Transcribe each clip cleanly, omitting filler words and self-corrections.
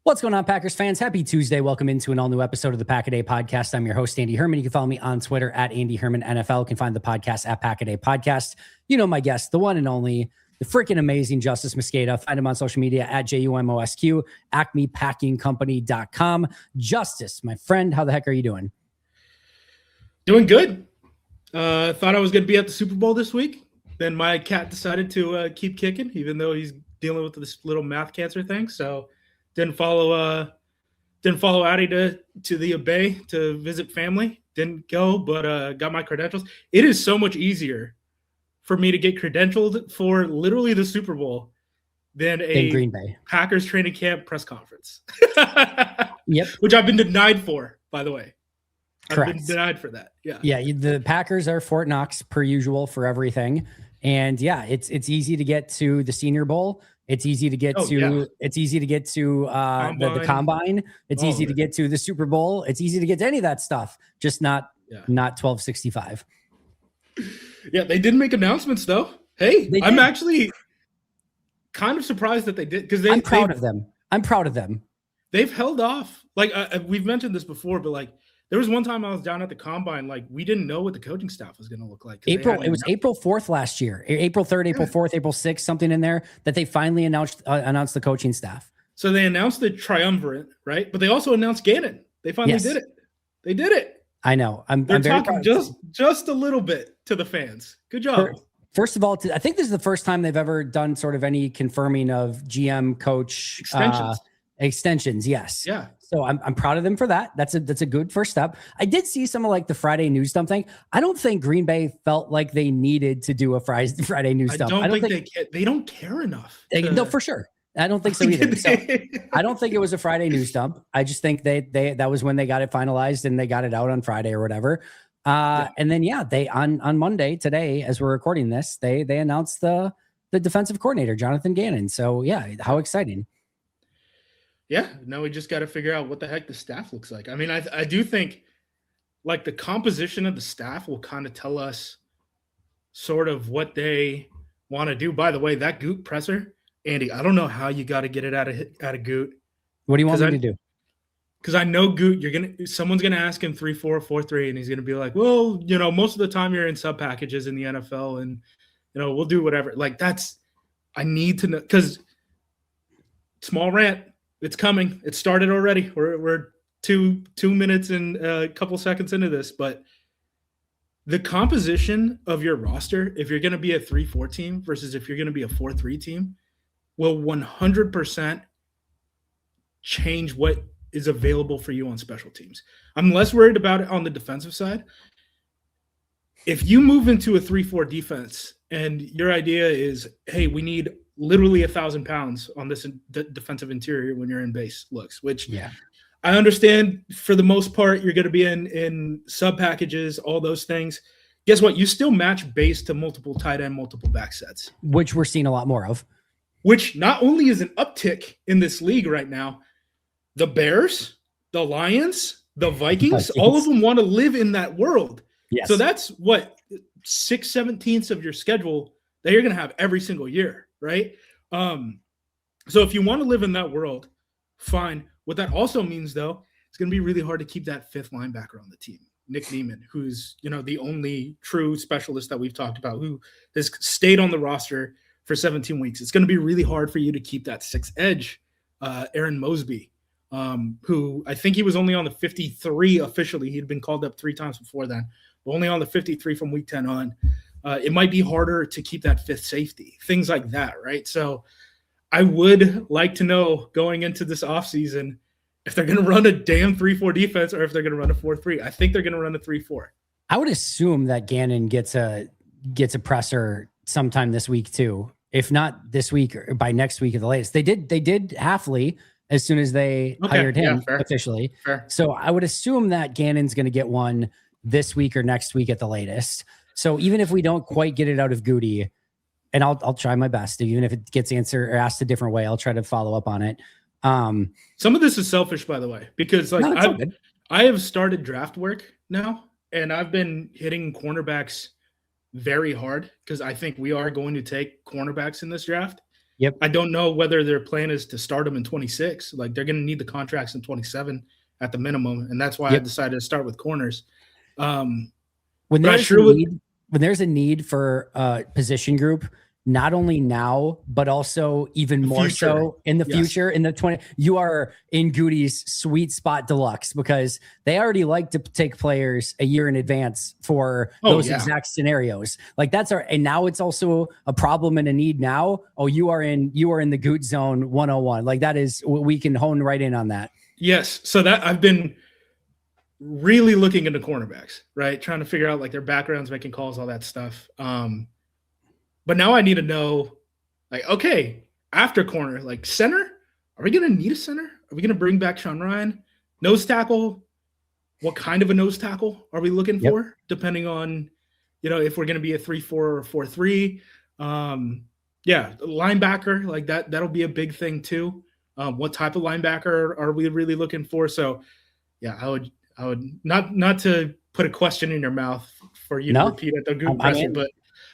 What's going on, Packers fans? Happy Tuesday. Welcome into an all-new episode of the Pack-A-Day Podcast. I'm your host, Andy Herman. You can follow me on Twitter at Andy Herman NFL. You can find the podcast at Pack-A-Day Podcast. You know my guest, the one and only, the freaking amazing Justis Mosqueda. Find him on social media at JUMOSQ, acmepackingcompany.com. Justis, my friend, how the heck are you doing? Doing good. Thought I was going to be at the Super Bowl this week. Then my cat decided to keep kicking, even though he's dealing with this little mouth cancer thing. So didn't follow Addy to the Bay to visit family. Didn't go, but got my credentials. It is so much easier for me to get credentialed for literally the Super Bowl than a Green Bay Packers training camp press conference. Yep. Which I've been denied for, by the way. Correct. I've been denied for that. Yeah. Yeah. The Packers are Fort Knox per usual for everything. And yeah, it's easy to get to the Senior Bowl. It's easy to get the combine. It's easy to get to the Super Bowl. It's easy to get to any of that stuff, just not 1265. Yeah, they did make announcements though. Hey, I'm actually kind of surprised that they did, because I'm proud of them. They've held off. Like we've mentioned this before, but like there was one time I was down at the combine, like we didn't know what the coaching staff was going to look like. It was April 4th last year, April 3rd, April 4th, April 6th, something in there, that they finally announced the coaching staff. So they announced the triumvirate, right? But they also announced Gannon. They finally did it. They did it. I know. They're talking just a little bit to the fans. Good job. First of all, I think this is the first time they've ever done sort of any confirming of GM coach extensions. Yes. Yeah. So I'm proud of them for that. That's a good first step. I did see some of like the Friday news dump thing. I don't think Green Bay felt like they needed to do a Friday news dump. I don't think they don't care enough. No, for sure. I don't think so either. So I don't think it was a Friday news dump. I just think that was when they got it finalized and they got it out on Friday or whatever. And then they on Monday today, as we're recording this, they announced the defensive coordinator, Jonathan Gannon. So yeah, how exciting. Yeah, now we just got to figure out what the heck the staff looks like. I mean, I do think like the composition of the staff will kind of tell us sort of what they want to do. By the way, that Goot presser, Andy, I don't know how you got to get it out of Goot. What do you want me to do? Because I know Goot, someone's gonna ask him 3-4, 4-3, and he's gonna be like, well, most of the time you're in sub packages in the NFL, and we'll do whatever. Like I need to know, because small rant. It's coming. It started already. We're two minutes and a couple seconds into this, but the composition of your roster, if you're going to be a 3-4 team versus if you're going to be a 4-3 team, will 100% change what is available for you on special teams. I'm less worried about it on the defensive side. If you move into a 3-4 defense and your idea is, hey, we need literally 1,000 pounds on this defensive interior when you're in base looks, which I understand for the most part, you're going to be in sub packages, all those things. Guess what? You still match base to multiple tight end, multiple back sets, which we're seeing a lot more of, which not only is an uptick in this league right now, the Bears, the Lions, the Vikings, all of them want to live in that world. Yes. So that's what 6/17 of your schedule that you're going to have every single year. Right. So if you want to live in that world, fine. What that also means, though, it's going to be really hard to keep that fifth linebacker on the team, Nick Niemann, who's, the only true specialist that we've talked about, who has stayed on the roster for 17 weeks. It's going to be really hard for you to keep that sixth edge, Aaron Mosby, who I think he was only on the 53 officially. He'd been called up 3 times before then, but only on the 53 from week 10 on. It might be harder to keep that fifth safety, things like that, right? So I would like to know going into this offseason if they're going to run a damn 3-4 defense or if they're going to run a 4-3. I think they're going to run a 3-4. I would assume that Gannon gets a presser sometime this week too. If not this week, or by next week at the latest. They did Halfley as soon as they hired him officially. Fair. So I would assume that Gannon's going to get one this week or next week at the latest. So even if we don't quite get it out of Goody, and I'll try my best, even if it gets answered or asked a different way, I'll try to follow up on it. Some of this is selfish, by the way, because I have started draft work now, and I've been hitting cornerbacks very hard because I think we are going to take cornerbacks in this draft. Yep. I don't know whether their plan is to start them in 26. Like they're going to need the contracts in 27 at the minimum, and that's why I decided to start with corners. When there's a need for a position group, not only now, but also even more so in the future, in the 20, you are in Goody's sweet spot deluxe, because they already like to take players a year in advance for those exact scenarios. Like and now it's also a problem and a need now. Oh, you are in the Goot zone 101. Like that is, we can hone right in on that. Yes. So that I've been really looking into cornerbacks, right? Trying to figure out like their backgrounds, making calls, all that stuff. But now I need to know, like, okay, after corner, like center, are we going to need a center? Are we going to bring back Sean Ryan? Nose tackle, what kind of a nose tackle are we looking for? Depending on, if we're going to be a 3-4 or a 4-3. Linebacker, like that'll be a big thing too. What type of linebacker are we really looking for? So, yeah, I would not to put a question in your mouth for you to repeat at the Goot presser, but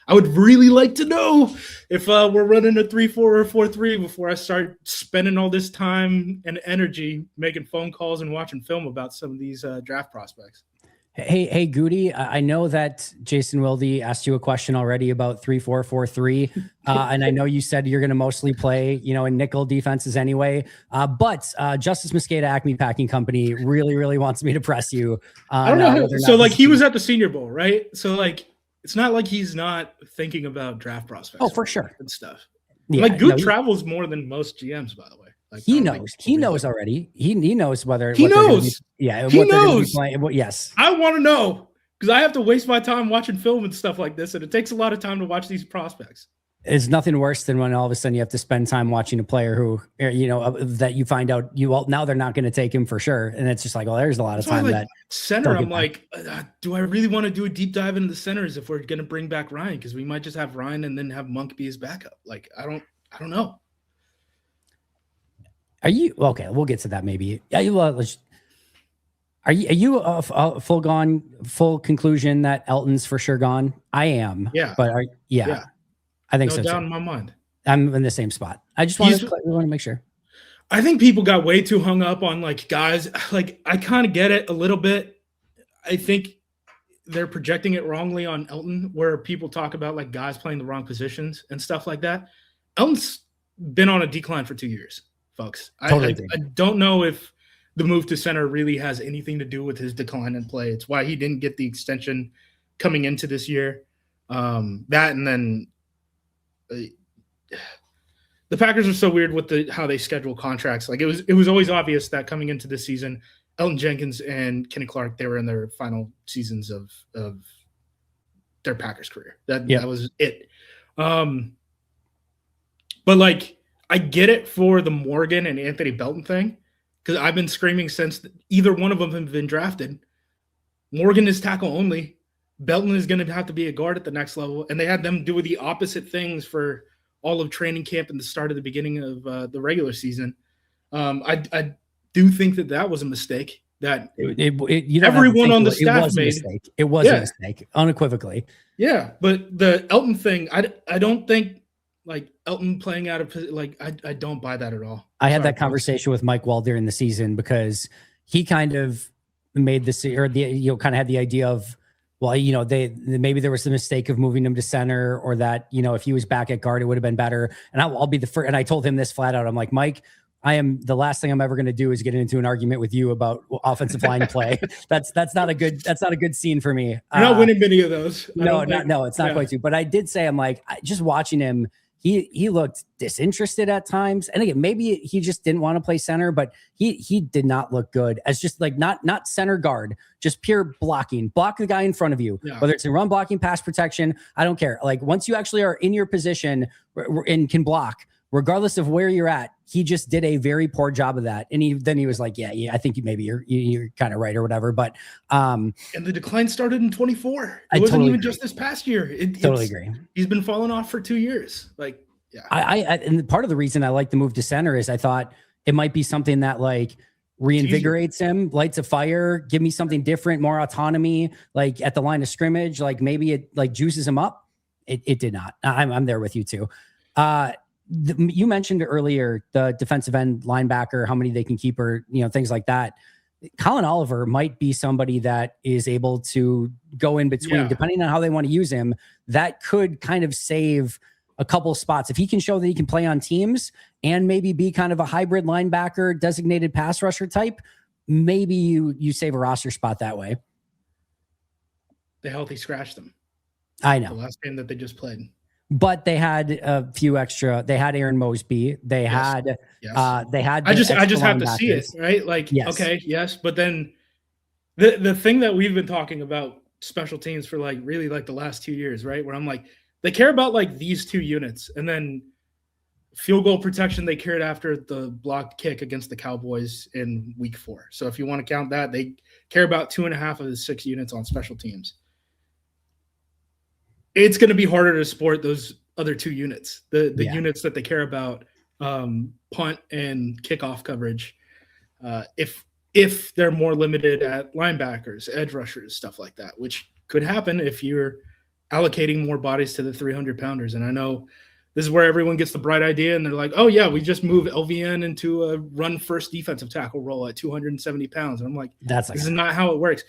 I would really like to know if we're running a 3-4 or 4-3 before I start spending all this time and energy making phone calls and watching film about some of these draft prospects. Hey, Goody, I know that Jason Wilde asked you a question already about 3-4, 4-3. And I know you said you're going to mostly play, in nickel defenses anyway. But Justis Mosqueda, Acme Packing Company really, really wants me to press you. I don't know. So like he was at the Senior Bowl, right? So like, it's not like he's not thinking about draft prospects. Oh, for sure. And stuff. Yeah, like Goot travels more than most GMs, by the way. Like, he knows already. He knows whether he knows. He knows. Yes. I want to know, because I have to waste my time watching film and stuff like this, and it takes a lot of time to watch these prospects. It's nothing worse than when all of a sudden you have to spend time watching a player who, that you find out now they're not going to take him for sure. And it's just like, well, there's a lot of time that center. I'm like, do I really want to do a deep dive into the centers if we're going to bring back Ryan? Because we might just have Ryan and then have Monk be his backup. Like, I don't know. Are you okay? We'll get to that maybe. Are you a full conclusion that Elton's for sure gone? I am. Yeah. But I think no so. No doubt too. in my mind. I'm in the same spot. I just want to make sure. I think people got way too hung up on like guys. Like I kind of get it a little bit. I think they're projecting it wrongly on Elton, where people talk about like guys playing the wrong positions and stuff like that. Elton's been on a decline for 2 years, folks. Totally I don't know if the move to center really has anything to do with his decline in play. It's why he didn't get the extension coming into this year. That and then the Packers are so weird with how they schedule contracts. Like it was always obvious that coming into this season, Elton Jenkins and Kenny Clark, they were in their final seasons of their Packers career. That was it. But like I get it for the Morgan and Anthony Belton thing, because I've been screaming since either one of them have been drafted. Morgan is tackle only. Belton is going to have to be a guard at the next level, and they had them do the opposite things for all of training camp and the beginning of the regular season. I do think that was a mistake that everyone on the staff made. It was a mistake, unequivocally. Yeah, but the Elton thing, I don't think like Elton playing out of I don't buy that at all. I had that conversation with Mike Wall during the season, because he kind of made this, or kind of had the idea of, well, maybe there was the mistake of moving him to center, or that, if he was back at guard, it would have been better. And I'll be the first. And I told him this flat out. I'm like, Mike, the last thing I'm ever going to do is get into an argument with you about offensive line play. That's not a good scene for me. You're not winning many of those. No, it's not quite to. But I did say, I'm like, just watching him, he looked disinterested at times. And again, maybe he just didn't want to play center, but he did not look good as just like not center guard, just pure blocking. Block the guy in front of you, whether it's in run blocking, pass protection. I don't care. Like once you actually are in your position and can block, regardless of where you're at, he just did a very poor job of that. And he was like, yeah, I think maybe you're kind of right or whatever. But and the decline started in 24. It wasn't even just this past year. Totally agree. He's been falling off for 2 years. Like, yeah. And part of the reason I like the move to center is I thought it might be something that like reinvigorates him, lights a fire, give me something different, more autonomy, like at the line of scrimmage, like maybe it like juices him up. It did not. I'm there with you too. you mentioned earlier the defensive end linebacker, how many they can keep, or things like that. Colin Oliver might be somebody that is able to go in between, depending on how they want to use him. That could kind of save a couple spots if he can show that he can play on teams and maybe be kind of a hybrid linebacker, designated pass rusher type. Maybe you save a roster spot that way. They healthy scratched them. I know the last game that they just played. But they had a few extra. They had Aaron Mosby. They had. They had. I just have to see it, right? Like, okay, yes, but then the thing that we've been talking about special teams for really the last 2 years, right? Where I'm like, they care about these two units, and then field goal protection they cared after the blocked kick against the Cowboys in Week 4. So if you want to count that, they care about 2.5 of the 6 units on special teams. It's going to be harder to support those other 2 units, the units that they care about, punt and kickoff coverage, if they're more limited at linebackers, edge rushers, stuff like that, which could happen if you're allocating more bodies to the 300-pounders. And I know this is where everyone gets the bright idea, and they're like, oh, yeah, we just move LVN into a run-first defensive tackle role at 270 pounds. And I'm like, this is not how it works.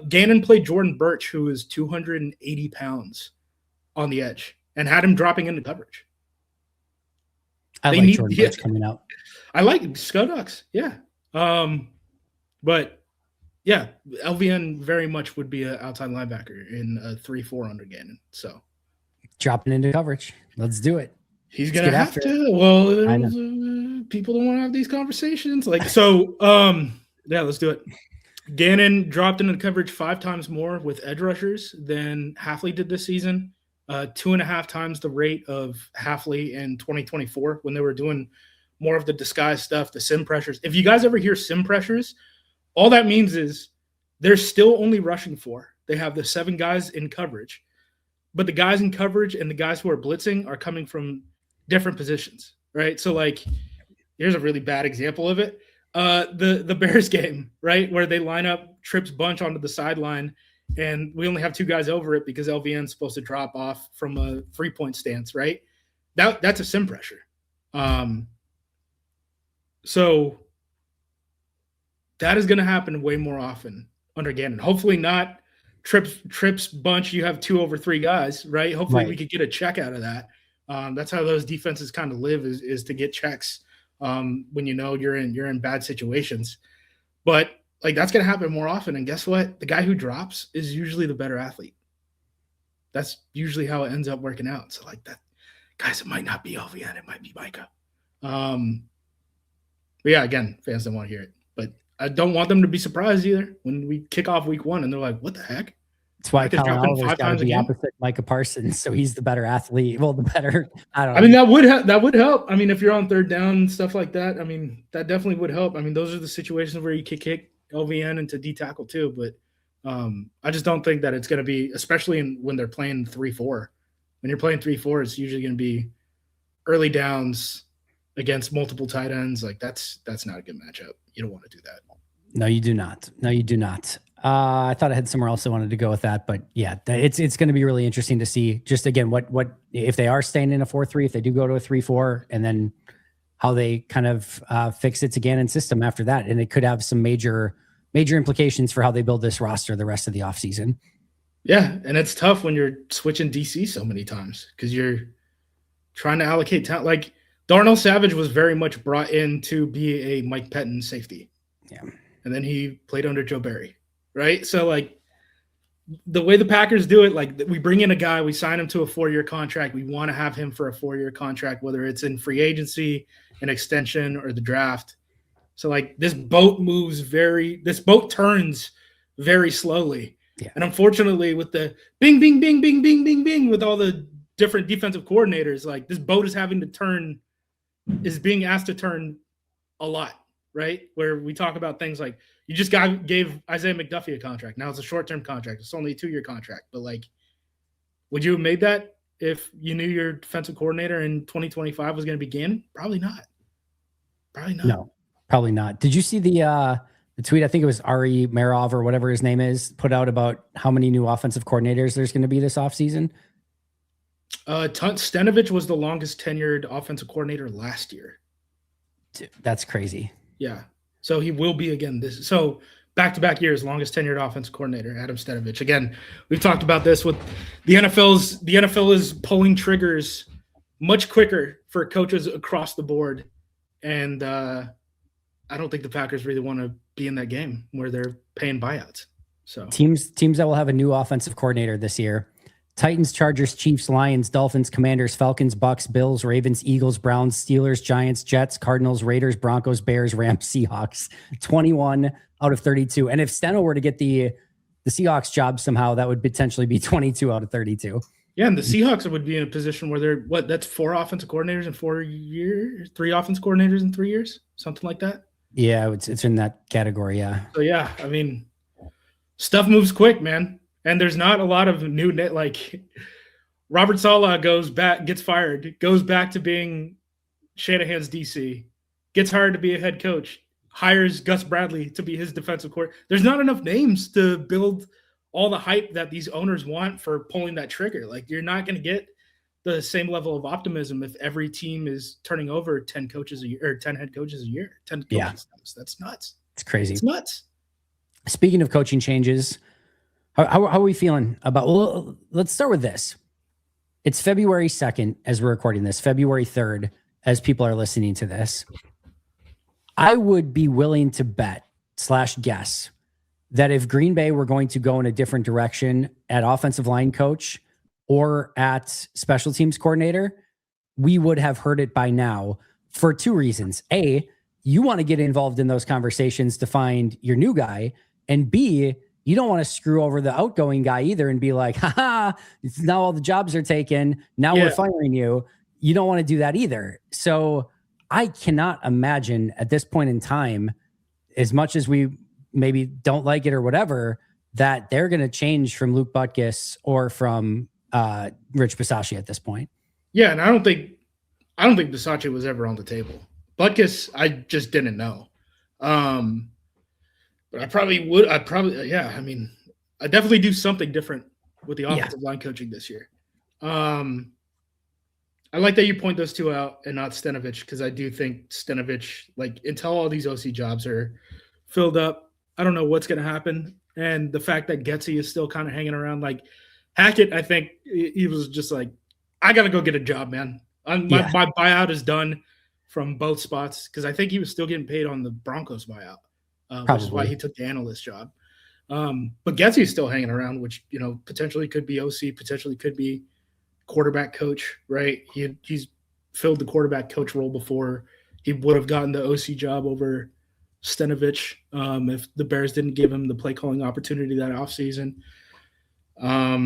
Gannon played Jordan Birch, who is 280 pounds on the edge, and had him dropping into coverage. I like Jordan Birch coming out. I like Scoducks, yeah. But, yeah, LVN very much would be an outside linebacker in a 3-4 under Gannon. So dropping into coverage. Let's do it. He's going to have to. Well, people don't want to have these conversations. Yeah, let's do it. Gannon dropped into coverage 5 times more with edge rushers than Hafley did this season. 2.5 times the rate of Hafley in 2024 when they were doing more of the disguise stuff, the sim pressures. If you guys ever hear sim pressures, all that means is they're still only rushing 4. They have the 7 guys in coverage, but the guys in coverage and the guys who are blitzing are coming from different positions, right? So here's a really bad example of it. The Bears game, right, where they line up Tripp's bunch onto the sideline, and we only have 2 guys over it because LVN's supposed to drop off from a 3-point stance, right? That's a sim pressure. So that is going to happen way more often under Gannon. Hopefully not Tripp's bunch. You have 2 over 3 guys, right? Hopefully we could get a check out of that. That's how those defenses kind of live is to get checks when you're in bad situations. But that's going to happen more often. And guess what? The guy who drops is usually the better athlete. That's usually how it ends up working out. So that, guys, it might not be LVN. It might be Micah. But yeah, again, fans don't want to hear it. But I don't want them to be surprised either when we kick off week 1 and they're like, what the heck? That's why Colin Oliver's got to be opposite Micah Parsons. So he's the better athlete. Well, the better, I don't know. I mean, that would help. I mean, if you're on 3rd down and stuff like that, I mean, that definitely would help. I mean, those are the situations where you can kick LVN into D tackle too. But I just don't think that it's going to be, especially when they're playing 3-4. When you're playing 3-4, it's usually going to be early downs against multiple tight ends. That's not a good matchup. You don't want to do that. No, you do not. I thought I had somewhere else I wanted to go with that, but yeah, it's going to be really interesting to see just again, what if they are staying in a 4-3, if they do go to a 3-4, and then how they kind of fix it to Gannon's system after that. And it could have some major implications for how they build this roster the rest of the offseason. Yeah. And it's tough when you're switching DC so many times because you're trying to allocate talent. Darnell Savage was very much brought in to be a Mike Pettin safety. Yeah. And then he played under Joe Barry. Right. So the way the Packers do it, we bring in a guy, we sign him to a 4-year contract. We want to have him for a 4-year contract, whether it's in free agency, an extension, or the draft. So this boat turns very slowly. Yeah. And unfortunately with the bing, bing, bing, bing, bing, bing, bing, with all the different defensive coordinators, this boat is being asked to turn a lot. Right? Where we talk about things like you just gave Isaiah McDuffie a contract. Now it's a short-term contract. It's only a 2-year contract. But would you have made that if you knew your defensive coordinator in 2025 was going to be Gannon? Probably not. No, probably not. Did you see the tweet? I think it was Ari Merov or whatever his name is, put out about how many new offensive coordinators there's going to be this offseason. Stenavich was the longest tenured offensive coordinator last year. That's crazy. Yeah. So he will be again so back-to-back years, longest tenured offensive coordinator, Adam Stenavich. Again, we've talked about this with the NFL. The NFL is pulling triggers much quicker for coaches across the board. And I don't think the Packers really want to be in that game where they're paying buyouts. So teams that will have a new offensive coordinator this year: Titans, Chargers, Chiefs, Lions, Dolphins, Commanders, Falcons, Bucks, Bills, Ravens, Eagles, Browns, Steelers, Giants, Jets, Cardinals, Raiders, Broncos, Bears, Rams, Seahawks. 21 out of 32. And if Steno were to get the Seahawks job somehow, that would potentially be 22 out of 32. Yeah, and the Seahawks would be in a position where they're that's 4 offensive coordinators in 4 years, 3 offensive coordinators in 3 years, something like that. Yeah, it's in that category. Yeah. So yeah, I mean, stuff moves quick, man. And there's not a lot of new Robert Saleh gets fired, goes back to being Shanahan's DC, gets hired to be a head coach, hires Gus Bradley to be his defensive coordinator. There's not enough names to build all the hype that these owners want for pulling that trigger. Like, you're not going to get the same level of optimism if every team is turning over 10 coaches a year or 10 head coaches a year. 10 coaches. That's nuts. It's crazy. It's nuts. Speaking of coaching changes, how are we feeling about? Well, let's start with this. It's February 2nd as we're recording this, February 3rd as people are listening to this. I would be willing to bet / guess that if Green Bay were going to go in a different direction at offensive line coach or at special teams coordinator, we would have heard it by now for 2 reasons. A, you want to get involved in those conversations to find your new guy. And B, you don't want to screw over the outgoing guy either and be like, haha, now all the jobs are taken. Now we're firing you. You don't want to do that either. So I cannot imagine at this point in time, as much as we maybe don't like it or whatever, that they're going to change from Luke Butkus or from Rich Bisaccia at this point. Yeah, and I don't think Bisaccia was ever on the table. Butkus, I just didn't know. But I probably would. I definitely do something different with the offensive line coaching this year. I like that you point those 2 out and not Stenavich, because I do think Stenavich, until all these OC jobs are filled up, I don't know what's going to happen. And the fact that Getsy is still kind of hanging around, Hackett, I think he was just like, I got to go get a job, man. My buyout is done from both spots, because I think he was still getting paid on the Broncos buyout, which is why he took the analyst job. But Getsy is still hanging around, which, potentially could be OC, potentially could be quarterback coach, right? He's filled the quarterback coach role before. He would have gotten the OC job over Stenavich if the Bears didn't give him the play calling opportunity that offseason. I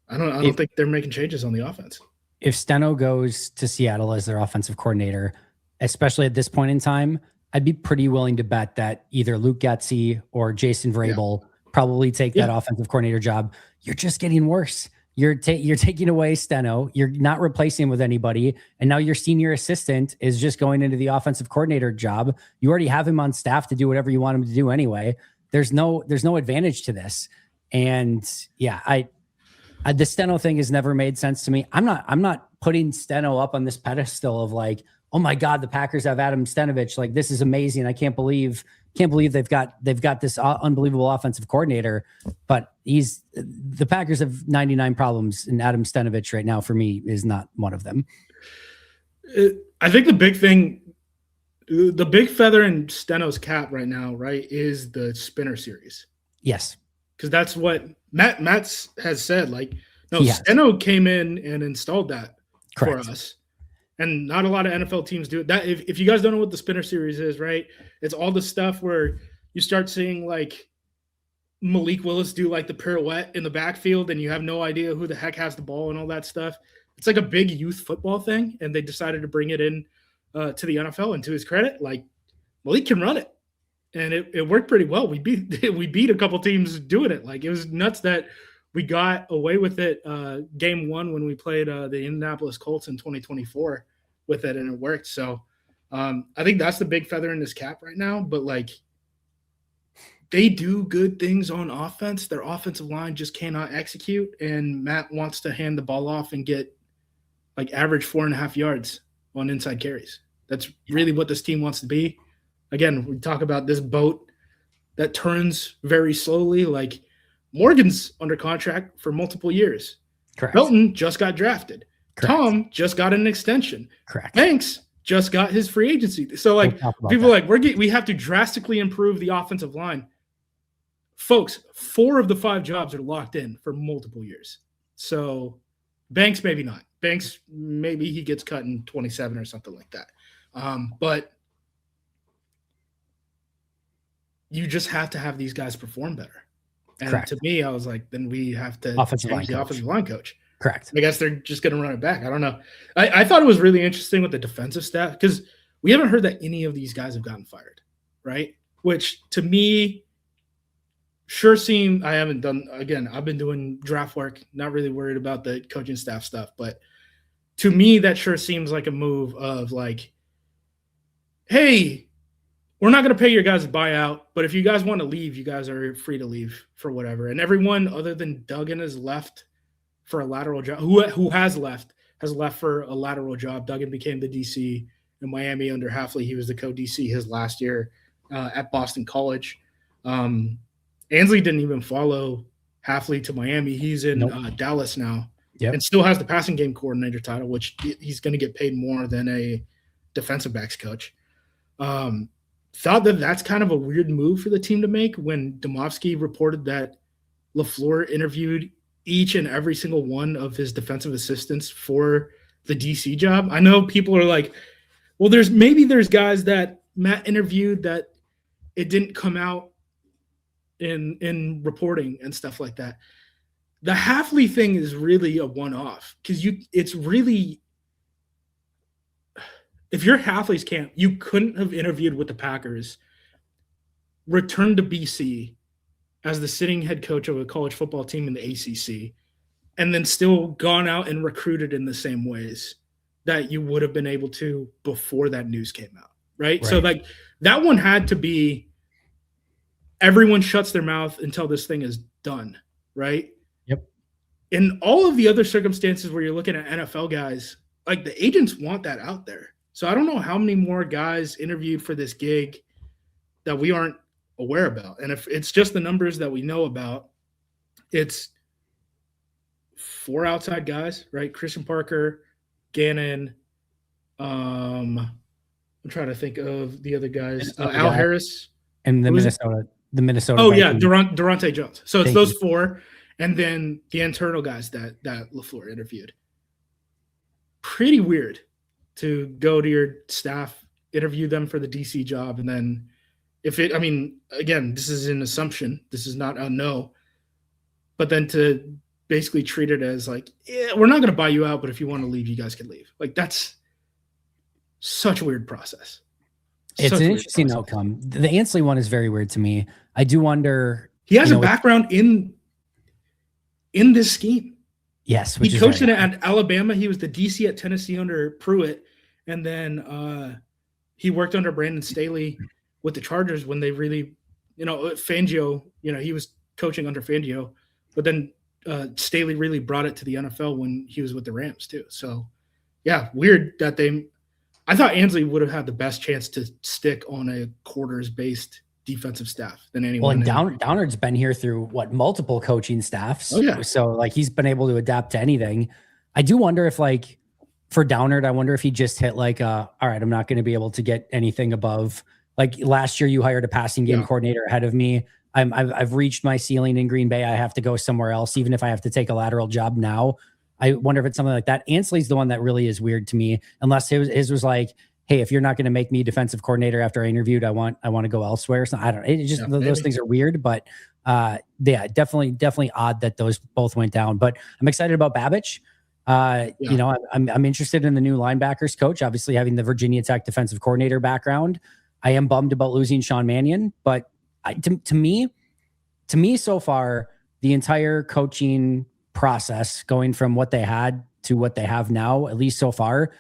don't think they're making changes on the offense. If Steno goes to Seattle as their offensive coordinator, especially at this point in time, I'd be pretty willing to bet that either Luke Getsy or Jason Vrabel probably take that offensive coordinator job. You're just getting worse. You're taking away Steno. You're not replacing him with anybody. And now your senior assistant is just going into the offensive coordinator job. You already have him on staff to do whatever you want him to do anyway. There's no advantage to this. And the Steno thing has never made sense to me. I'm not putting Steno up on this pedestal of like, oh my God, the Packers have Adam Stenavich. Like, this is amazing. I can't believe they've got this unbelievable offensive coordinator. But the Packers have 99 problems, and Adam Stenavich right now for me is not one of them. I think the big thing, the big feather in Steno's cap right now, right, is the spinner series. Yes, because that's what Matt has said. Like, no, Steno came in and installed that for us. And not a lot of NFL teams do it. That if you guys don't know what the spinner series is, right? It's all the stuff where you start seeing like Malik Willis do like the pirouette in the backfield, and you have no idea who the heck has the ball and all that stuff. It's like a big youth football thing, and they decided to bring it in to the NFL. And to his credit, like, Malik can run it, and it worked pretty well. We beat a couple teams doing it. Like, it was nuts that we got away with it game 1 when we played the Indianapolis Colts in 2024 with it, and it worked. So I think that's the big feather in this cap right now. But like, they do good things on offense. Their offensive line just cannot execute, and Matt wants to hand the ball off and get like average 4.5 yards on inside carries. That's really what this team wants to be. Again, we talk about this boat that turns very slowly. Like Morgan's under contract for multiple years. Correct. Milton just got drafted. Correct. Tom just got an extension. Correct. Banks just got his free agency. So like people are like, we have to drastically improve the offensive line. Folks, 4 of the 5 jobs are locked in for multiple years. So Banks, maybe not. Banks, maybe he gets cut in 27 or something like that. But you just have to have these guys perform better. And Correct. To me, I was like, then we have to offensive line coach. Correct. I guess they're just going to run it back. I don't know. I thought it was really interesting with the defensive staff because we haven't heard that any of these guys have gotten fired, right? Which to me sure seemed – I haven't done – again, I've been doing draft work, not really worried about the coaching staff stuff. But to me, that sure seems like a move of like, hey, we're not going to pay your guys a buyout, but if you guys want to leave, you guys are free to leave for whatever. And everyone other than Duggan has left for a lateral job. Who has left for a lateral job. Duggan became the DC in Miami under Hafley. He was the co-DC his last year at Boston College. Ansley didn't even follow Hafley to Miami. He's in Dallas now and still has the passing game coordinator title, which he's going to get paid more than a defensive backs coach. Thought that that's kind of a weird move for the team to make when Domovsky reported that LaFleur interviewed each and every single one of his defensive assistants for the DC job. I know people are like, well, there's guys that Matt interviewed that it didn't come out in reporting and stuff like that. The Hafley thing is really a one-off because it's really – if you're Hafley's camp, you couldn't have interviewed with the Packers, returned to BC as the sitting head coach of a college football team in the ACC, and then still gone out and recruited in the same ways that you would have been able to before that news came out, right? So like that one had to be everyone shuts their mouth until this thing is done, right? Yep. In all of the other circumstances where you're looking at NFL guys, like the agents want that out there. So I don't know how many more guys interviewed for this gig that we aren't aware about. And if it's just the numbers that we know about, it's 4 outside guys, right? Christian Parker, Gannon. I'm trying to think of the other guys. Al Harris. And the Minnesota. Oh, yeah, Durante Jones. So it's those 4. And then the internal guys that LaFleur interviewed. Pretty weird to go to your staff, interview them for the DC job, and then again, this is an assumption. This is not a no. But then to basically treat it as like, yeah, we're not going to buy you out, but if you want to leave, you guys can leave. Like, that's such a weird process. It's an interesting outcome. The Ansley one is very weird to me. I do wonder. He has a background in this scheme. Yes. He coached it at Alabama. He was the DC at Tennessee under Pruitt. And then he worked under Brandon Staley with the Chargers when they really, Fangio, he was coaching under Fangio. But then Staley really brought it to the NFL when he was with the Rams too. So, yeah, weird that I thought Ansley would have had the best chance to stick on a quarters-based defensive staff than anyone. Well, and Downard's been here through multiple coaching staffs. Oh, yeah. So he's been able to adapt to anything. I do wonder if for Downard, I wonder if he just hit all right, I'm not going to be able to get anything above last year you hired a passing game coordinator ahead of me. I've reached my ceiling in Green Bay. I have to go somewhere else, even if I have to take a lateral job now. I wonder if it's something like that. Ansley's the one that really is weird to me, unless his was like, hey, if you're not going to make me defensive coordinator after I interviewed, I want to go elsewhere. So I don't. It just those things are weird, but definitely odd that those both went down. But I'm excited about Babich. I'm interested in the new linebackers coach. Obviously, having the Virginia Tech defensive coordinator background, I am bummed about losing Sean Mannion. But to me, so far, the entire coaching process, going from what they had to what they have now, at least so far,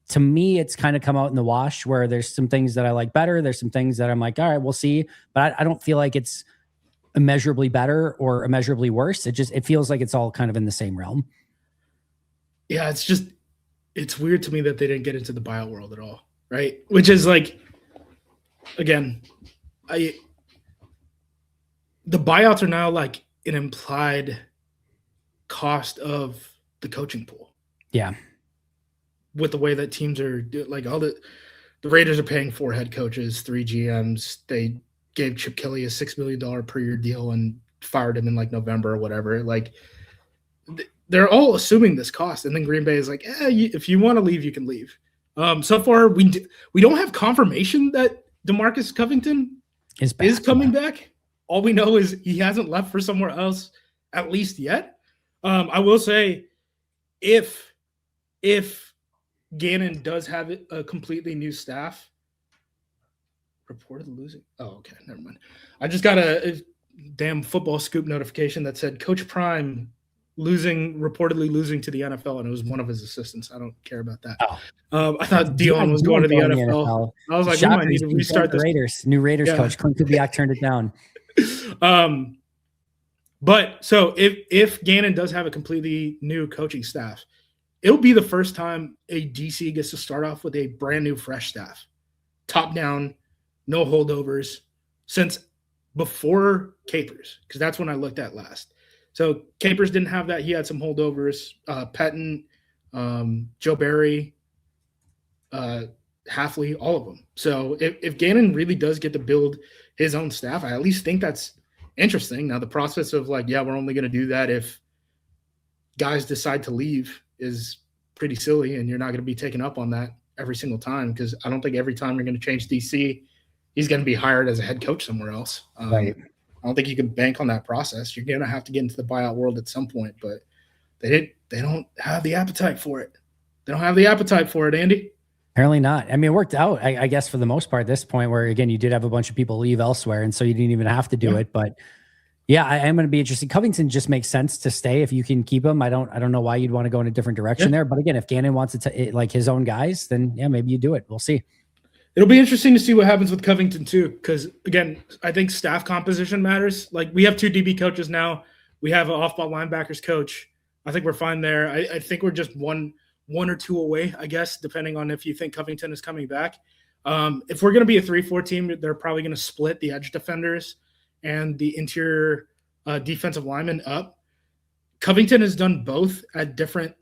to me, it's kind of come out in the wash where there's some things that I like better. There's some things that I'm like, all right, we'll see. But I don't feel like it's immeasurably better or immeasurably worse. It feels like it's all kind of in the same realm. Yeah, it's weird to me that they didn't get into the buyout world at all, right? Which is like, again, the buyouts are now like an implied cost of the coaching pool. Yeah. With the way that teams are like, all the Raiders are paying 4 head coaches, 3 GMs. They gave Chip Kelly a $6 million per year deal and fired him in like November or whatever. Like, they're all assuming this cost, and then Green Bay is like, if you want to leave, you can leave. So far, we don't have confirmation that DeMarcus Covington is coming back. All we know is he hasn't left for somewhere else, at least yet. I will say, if Gannon does have a completely new staff, reported losing. Oh, okay, never mind. I just got a damn football scoop notification that said Coach Prime reportedly losing to the NFL, and it was one of his assistants. I don't care about that. I thought Dion was going to the NFL. I was like, we might need to restart the Raiders. New Raiders coach Clint Kubiak turned it down. But so if Gannon does have a completely new coaching staff, it'll be the first time a DC gets to start off with a brand new fresh staff, top down, no holdovers, since before Capers, because that's when I looked at last. So Capers didn't have that. He had some holdovers. Pettin, Joe Barry, Halfley, all of them. So if Gannon really does get to build his own staff, I at least think that's interesting. Now, the process of like, we're only going to do that if guys decide to leave is pretty silly, and you're not going to be taken up on that every single time, because I don't think every time you're going to change DC, he's going to be hired as a head coach somewhere else. Right. I don't think you can bank on that process. You're going to have to get into the buyout world at some point, but they don't have the appetite for it. They don't have the appetite for it, Andy. Apparently not. I mean, it worked out, I guess, for the most part at this point, where, again, you did have a bunch of people leave elsewhere, and so you didn't even have to do it. But yeah, I am going to be interested. Covington just makes sense to stay if you can keep him. I don't know why you'd want to go in a different direction there. But again, if Gannon wants it like his own guys, then maybe you do it. We'll see. It'll be interesting to see what happens with Covington too, because again, I think staff composition matters. Like, we have 2 DB coaches now. We have an off-ball linebackers coach. I think we're fine there. I think we're just one or two away, I guess, depending on if you think Covington is coming back. If we're going to be a 3-4 team, they're probably going to split the edge defenders and the interior defensive linemen up. Covington has done both at different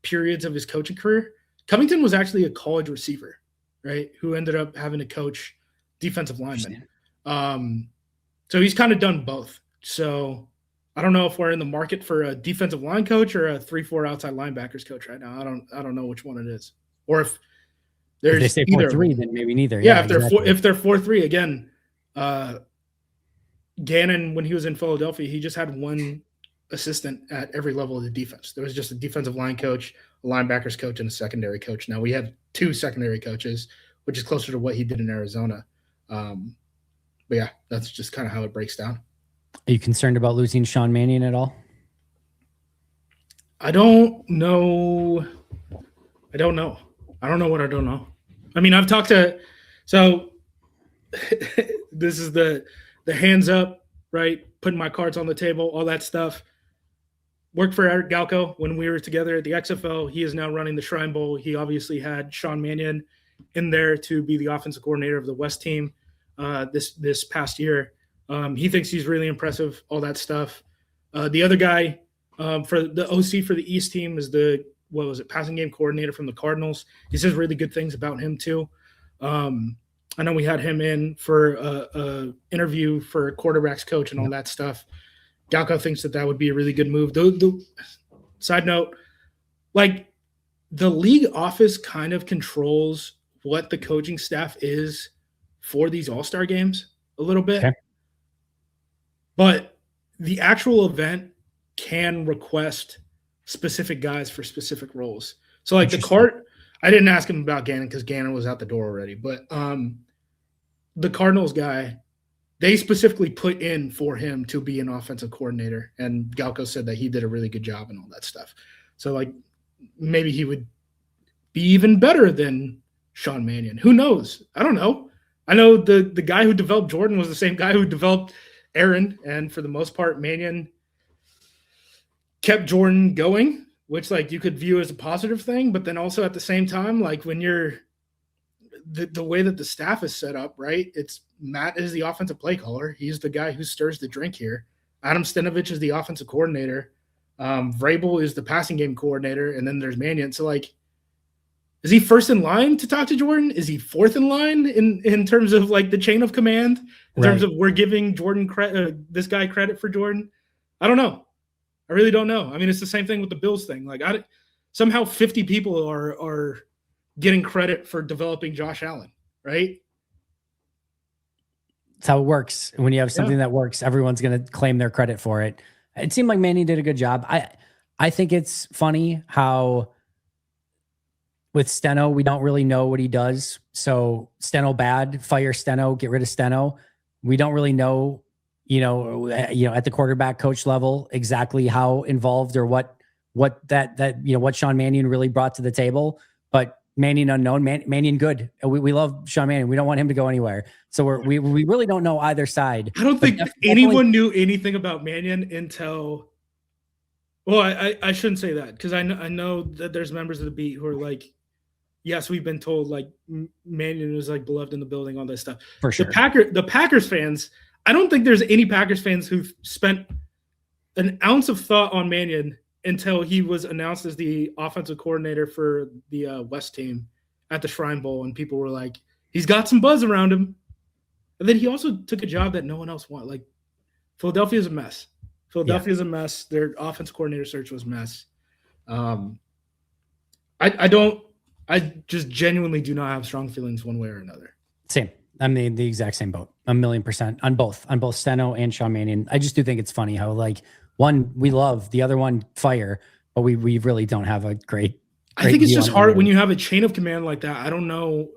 periods of his coaching career. Covington was actually a college receiver, right, who ended up having to coach defensive linemen. So he's kind of done both. So I don't know if we're in the market for a defensive line coach or a 3-4 outside linebackers coach right now. I don't know which one it is. Or if there's if they say 4-3, then maybe neither. Yeah, if they're 4-3, again, Gannon, when he was in Philadelphia, he just had one assistant at every level of the defense. There was just a defensive line coach, a linebackers coach, and a secondary coach. Now we have 2 secondary coaches, which is closer to what he did in Arizona. But yeah, that's just kind of how it breaks down. Are you concerned about losing Sean Mannion at all? I don't know. I don't know what I don't know. I mean, I've talked to – so this is the hands up, right, putting my cards on the table, all that stuff. Worked for Eric Galko when we were together at the XFL. He is now running the Shrine Bowl. He obviously had Sean Mannion in there to be the offensive coordinator of the West team this past year. He thinks he's really impressive, all that stuff. The other guy for the OC for the East team is passing game coordinator from the Cardinals. He says really good things about him too. I know we had him in for a interview for a quarterbacks coach and all that stuff. Galko thinks that would be a really good move. The side note, like, the league office kind of controls what the coaching staff is for these all-star games a little bit. Okay. But the actual event can request specific guys for specific roles. So like I didn't ask him about Gannon because Gannon was out the door already, but the Cardinals guy, they specifically put in for him to be an offensive coordinator, and Galko said that he did a really good job and all that stuff. So like maybe he would be even better than Sean Mannion. Who knows? I don't know. I know the guy who developed Jordan was the same guy who developed Aaron, and for the most part, Mannion kept Jordan going, which like you could view as a positive thing, but then also at the same time, like when you're the way that the staff is set up, right? It's Matt is the offensive play caller. He's the guy who stirs the drink here. Adam Stenovich is the offensive coordinator. Vrabel is the passing game coordinator, and then there's Mannion. So like, is he first in line to talk to Jordan? Is he fourth in line in terms of like the chain of command? In terms of we're giving Jordan this guy credit for Jordan? I don't know. I really don't know. I mean, it's the same thing with the Bills thing. Like, somehow 50 people are getting credit for developing Josh Allen, right? That's how it works. When you have something that works, everyone's going to claim their credit for it. It seemed like Manny did a good job. I think it's funny how with Steno, we don't really know what he does. So Steno bad, fire Steno, get rid of Steno. We don't really know, at the quarterback coach level, exactly how involved or what what Sean Mannion really brought to the table. But Mannion unknown, Mannion good. We love Sean Mannion. We don't want him to go anywhere. So we really don't know either side. I don't think anyone knew anything about Mannion until. Well, I shouldn't say that because I know that there's members of the beat who are like, yes, we've been told like Mannion is like beloved in the building, all this stuff. For sure. The Packers fans, I don't think there's any Packers fans who've spent an ounce of thought on Mannion until he was announced as the offensive coordinator for the West team at the Shrine Bowl, and people were like, he's got some buzz around him. And then he also took a job that no one else wanted. Like, Philadelphia's a mess. Philadelphia's a mess. Their offense coordinator search was a mess. I just genuinely do not have strong feelings one way or another. Same. I'm the exact same boat. 1,000,000% on both Steno and Sean Mannion. I just do think it's funny how like one we love, the other one fire, but we really don't have a great I think it's just hard when you have a chain of command like that. I don't know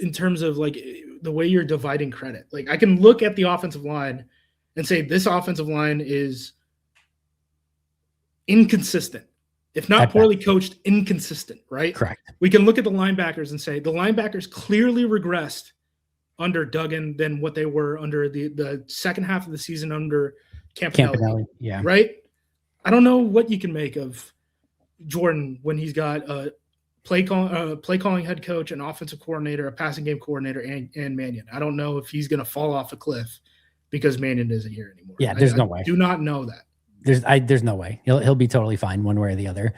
in terms of like the way you're dividing credit. Like I can look at the offensive line and say this offensive line is inconsistent. If not poorly coached, inconsistent, right? Correct. We can look at the linebackers and say the linebackers clearly regressed under Duggan than what they were under the second half of the season under Campanelli. Yeah. Right? I don't know what you can make of Jordan when he's got a play calling head coach, an offensive coordinator, a passing game coordinator, and Mannion. I don't know if he's going to fall off a cliff because Mannion isn't here anymore. Yeah, there's no way. I do not know that. There's no way. He'll be totally fine one way or the other.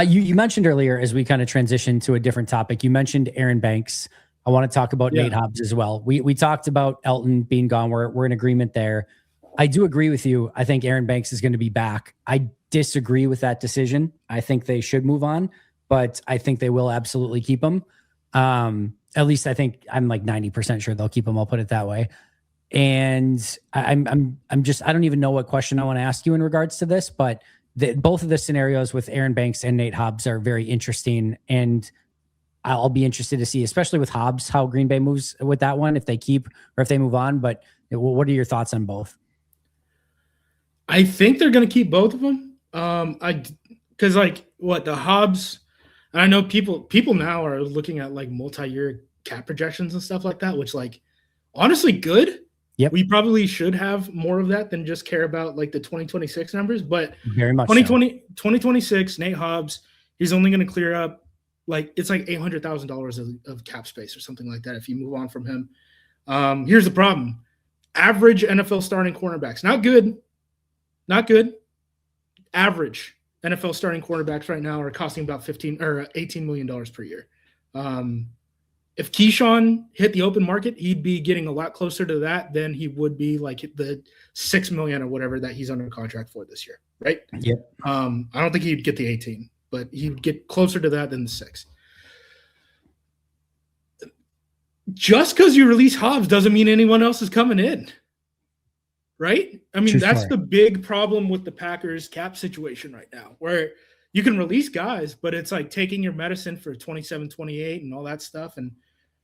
You mentioned earlier as we kind of transition to a different topic, you mentioned Aaron Banks. I want to talk about Nate Hobbs as well. We talked about Elton being gone. We're in agreement there. I do agree with you. I think Aaron Banks is going to be back. I disagree with that decision. I think they should move on, but I think they will absolutely keep him. At least I think I'm like 90% sure they'll keep him. I'll put it that way. And I'm just, I don't even know what question I want to ask you in regards to this, but both of the scenarios with Aaron Banks and Nate Hobbs are very interesting. And I'll be interested to see, especially with Hobbs, how Green Bay moves with that one, if they keep or if they move on. But what are your thoughts on both? I think they're going to keep both of them. Because like the Hobbs, and I know people now are looking at like multi-year cap projections and stuff like that, which like honestly good. Yep. We probably should have more of that than just care about like the 2026 numbers, but very much 2026, Nate Hobbs, he's only going to clear up like it's like $800,000 of cap space or something like that if you move on from him. Here's the problem. Average NFL starting cornerbacks, not good. Average NFL starting cornerbacks right now are costing about $18 million per year. If Keyshawn hit the open market, he'd be getting a lot closer to that than he would be like the $6 million or whatever that he's under contract for this year, right? Yep. I don't think he'd get the 18, but he'd get closer to that than the 6. Just because you release Hobbs doesn't mean anyone else is coming in, right? I mean, that's the big problem with the Packers cap situation right now, where you can release guys, but it's like taking your medicine for 27, 28 and all that stuff. And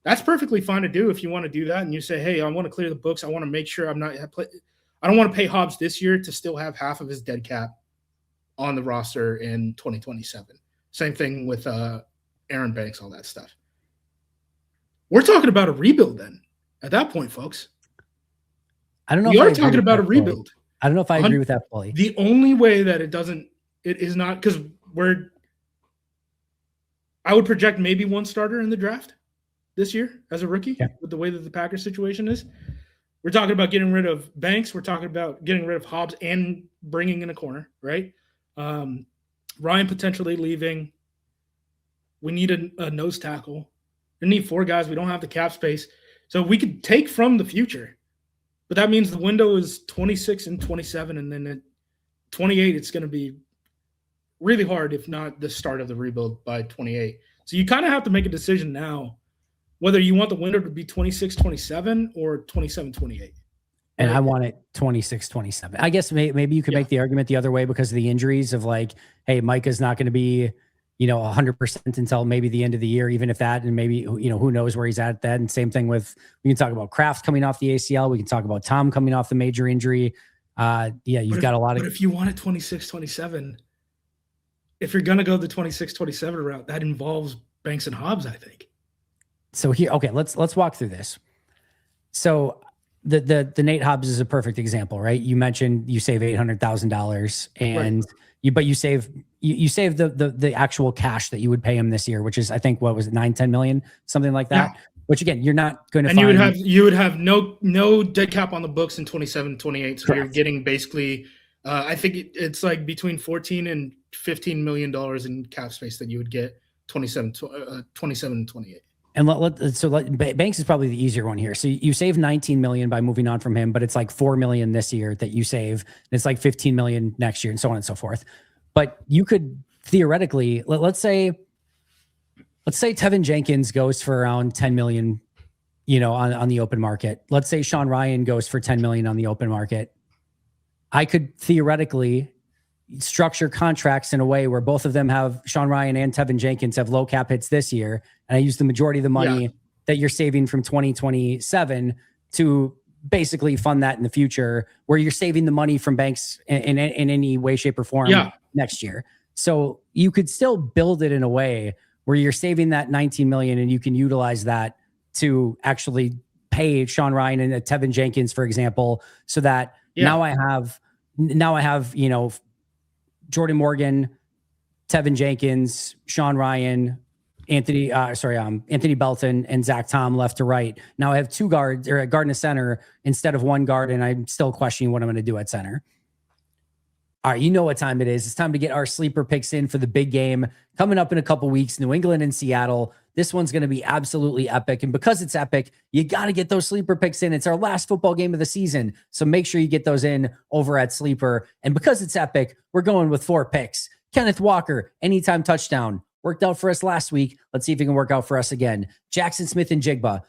that's perfectly fine to do if you want to do that. And you say, hey, I want to clear the books. I want to make sure I don't want to pay Hobbs this year to still have half of his dead cap on the roster in 2027. Same thing with Aaron Banks, all that stuff. We're talking about a rebuild then at that point, folks. I don't know. We are talking about a rebuild. I don't know if I agree with that fully. The only way that it is not, because I would project maybe one starter in the draft this year as a rookie with the way that the Packers situation is. We're talking about getting rid of Banks. We're talking about getting rid of Hobbs and bringing in a corner, right? Ryan potentially leaving. We need a nose tackle. We need 4 guys. We don't have the cap space. So we could take from the future. But that means the window is 26 and 27. And then at 28, it's going to be really hard, if not the start of the rebuild by 28. So you kind of have to make a decision now whether you want the window to be 26, 27 or 27, 28. And I want it 26, 27. I guess maybe you could make the argument the other way because of the injuries of like, hey, Micah's not going to be, 100% until maybe the end of the year, even if that, and maybe, who knows where he's at then. Same thing with, we can talk about Kraft coming off the ACL. We can talk about Tom coming off the major injury. You've got a lot of. But if you want it 26, 27, if you're going to go the 26, 27 route, that involves Banks and Hobbs, I think. So here, okay, let's walk through this. So the Nate Hobbs is a perfect example, right? You mentioned you save $800,000 and you save the actual cash that you would pay him this year, which is, I think, what was it, 9-10 million, something like that. Yeah. Which again, you're not going to find. And you would have no dead cap on the books in 27, 28. So Correct. You're getting basically, I think it's like between 14 and $15 million in cap space that you would get 27 and 28. And Banks is probably the easier one here. So you save 19 million by moving on from him, but it's like 4 million this year that you save. And it's like 15 million next year and so on and so forth. But you could theoretically, let's say Tevin Jenkins goes for around 10 million, on the open market. Let's say Sean Ryan goes for 10 million on the open market. I could theoretically structure contracts in a way where both of them have, Sean Ryan and Tevin Jenkins have low cap hits this year. And I use the majority of the money that you're saving from 2027 to basically fund that in the future, where you're saving the money from Banks in any way, shape, or form next year. So you could still build it in a way where you're saving that 19 million and you can utilize that to actually pay Sean Ryan and Tevin Jenkins, for example, so that now I have, Jordan Morgan, Tevin Jenkins, Sean Ryan, Anthony Belton, and Zach Tom left to right. Now I have 2 guards, or a guard and a center instead of 1 guard, and I'm still questioning what I'm going to do at center. All right, you know what time it is. It's time to get our sleeper picks in for the big game coming up in a couple weeks, New England and Seattle. This one's going to be absolutely epic. And because it's epic, you got to get those sleeper picks in. It's our last football game of the season. So make sure you get those in over at Sleeper. And because it's epic, we're going with 4 picks. Kenneth Walker, anytime touchdown. Worked out for us last week. Let's see if it can work out for us again. Jackson Smith-Njigba,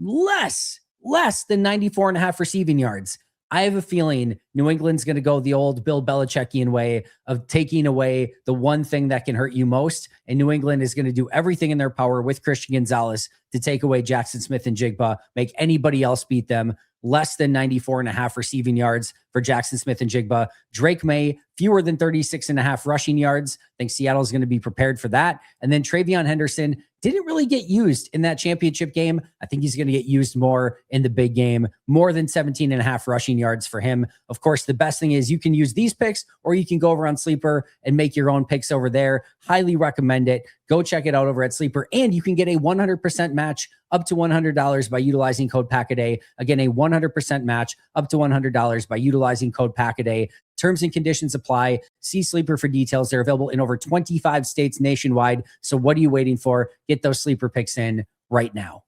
less than 94.5 receiving yards. I have a feeling New England's going to go the old Bill Belichickian way of taking away the one thing that can hurt you most. And New England is going to do everything in their power with Christian Gonzalez to take away Jackson Smith-Njigba, make anybody else beat them. Less than 94.5 receiving yards for Jackson Smith-Njigba. Drake May, fewer than 36.5 rushing yards. I think Seattle's going to be prepared for that. And then Travion Henderson didn't really get used in that championship game. I think he's going to get used more in the big game. More than 17.5 rushing yards for him. Of course, the best thing is you can use these picks or you can go over on Sleeper and make your own picks over there. Highly recommend it. Go check it out over at Sleeper. And you can get a 100% match up to $100 by utilizing code PACKADAY. Again, a 100% match up to $100 by utilizing code PACKADAY. Terms and conditions apply. See Sleeper for details. They're available in over 25 states nationwide. So what are you waiting for? Get those Sleeper picks in right now.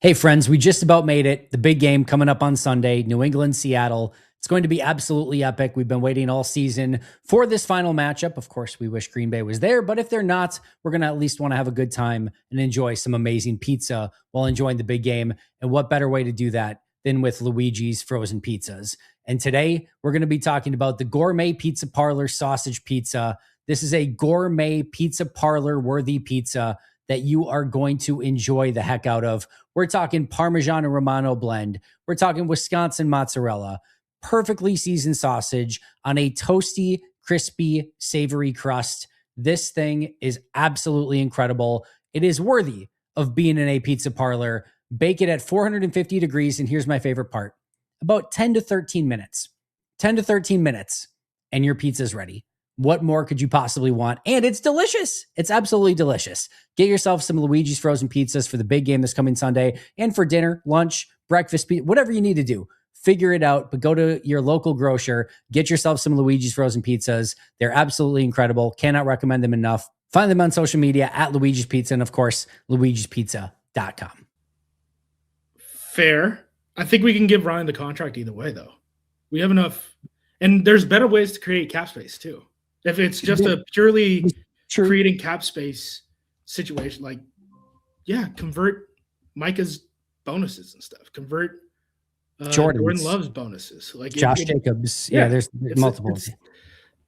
Hey friends, we just about made it. The big game coming up on Sunday, New England, Seattle. It's going to be absolutely epic. We've been waiting all season for this final matchup. Of course, we wish Green Bay was there, but if they're not, we're going to at least want to have a good time and enjoy some amazing pizza while enjoying the big game. And what better way to do that than with Luigi's Frozen Pizzas? And today, we're going to be talking about the Gourmet Pizza Parlor Sausage Pizza. This is a gourmet pizza parlor worthy pizza that you are going to enjoy the heck out of. We're talking Parmesan and Romano blend. We're talking Wisconsin mozzarella, perfectly seasoned sausage on a toasty, crispy, savory crust. This thing is absolutely incredible. It is worthy of being in a pizza parlor. Bake it at 450 degrees. And here's my favorite part: about 10 to 13 minutes. 10 to 13 minutes, and your pizza's ready. What more could you possibly want? And it's delicious. It's absolutely delicious. Get yourself some Luigi's Frozen Pizzas for the big game this coming Sunday, and for dinner, lunch, breakfast, whatever you need to do. Figure it out, but go to your local grocer, get yourself some Luigi's Frozen Pizzas. They're absolutely incredible. Cannot recommend them enough. Find them on social media at Luigi's Pizza, and of course, luigispizza.com. Fair. I think we can give Ryan the contract either way, though. We have enough, and there's better ways to create cap space too. If it's just a purely creating cap space situation, like, yeah, convert Micah's bonuses and stuff. Convert Jordan Love's bonuses. Like Josh Jacobs. Yeah, there's multiple.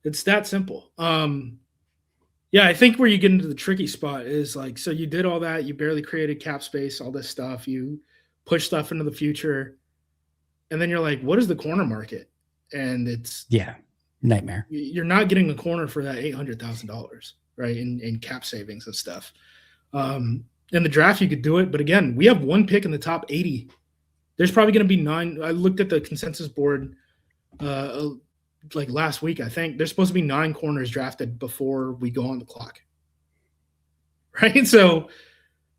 It's that simple. Yeah, I think where you get into the tricky spot is like, so you did all that, you barely created cap space, all this stuff, you push stuff into the future, and then you're like, what is the corner market? And it's nightmare. You're not getting a corner for that $800,000, right? In cap savings and stuff. In the draft, you could do it, but again, we have one pick in the top 80. There's probably going to be 9. I looked at the consensus board like last week. I think there's supposed to be 9 corners drafted before we go on the clock, right? So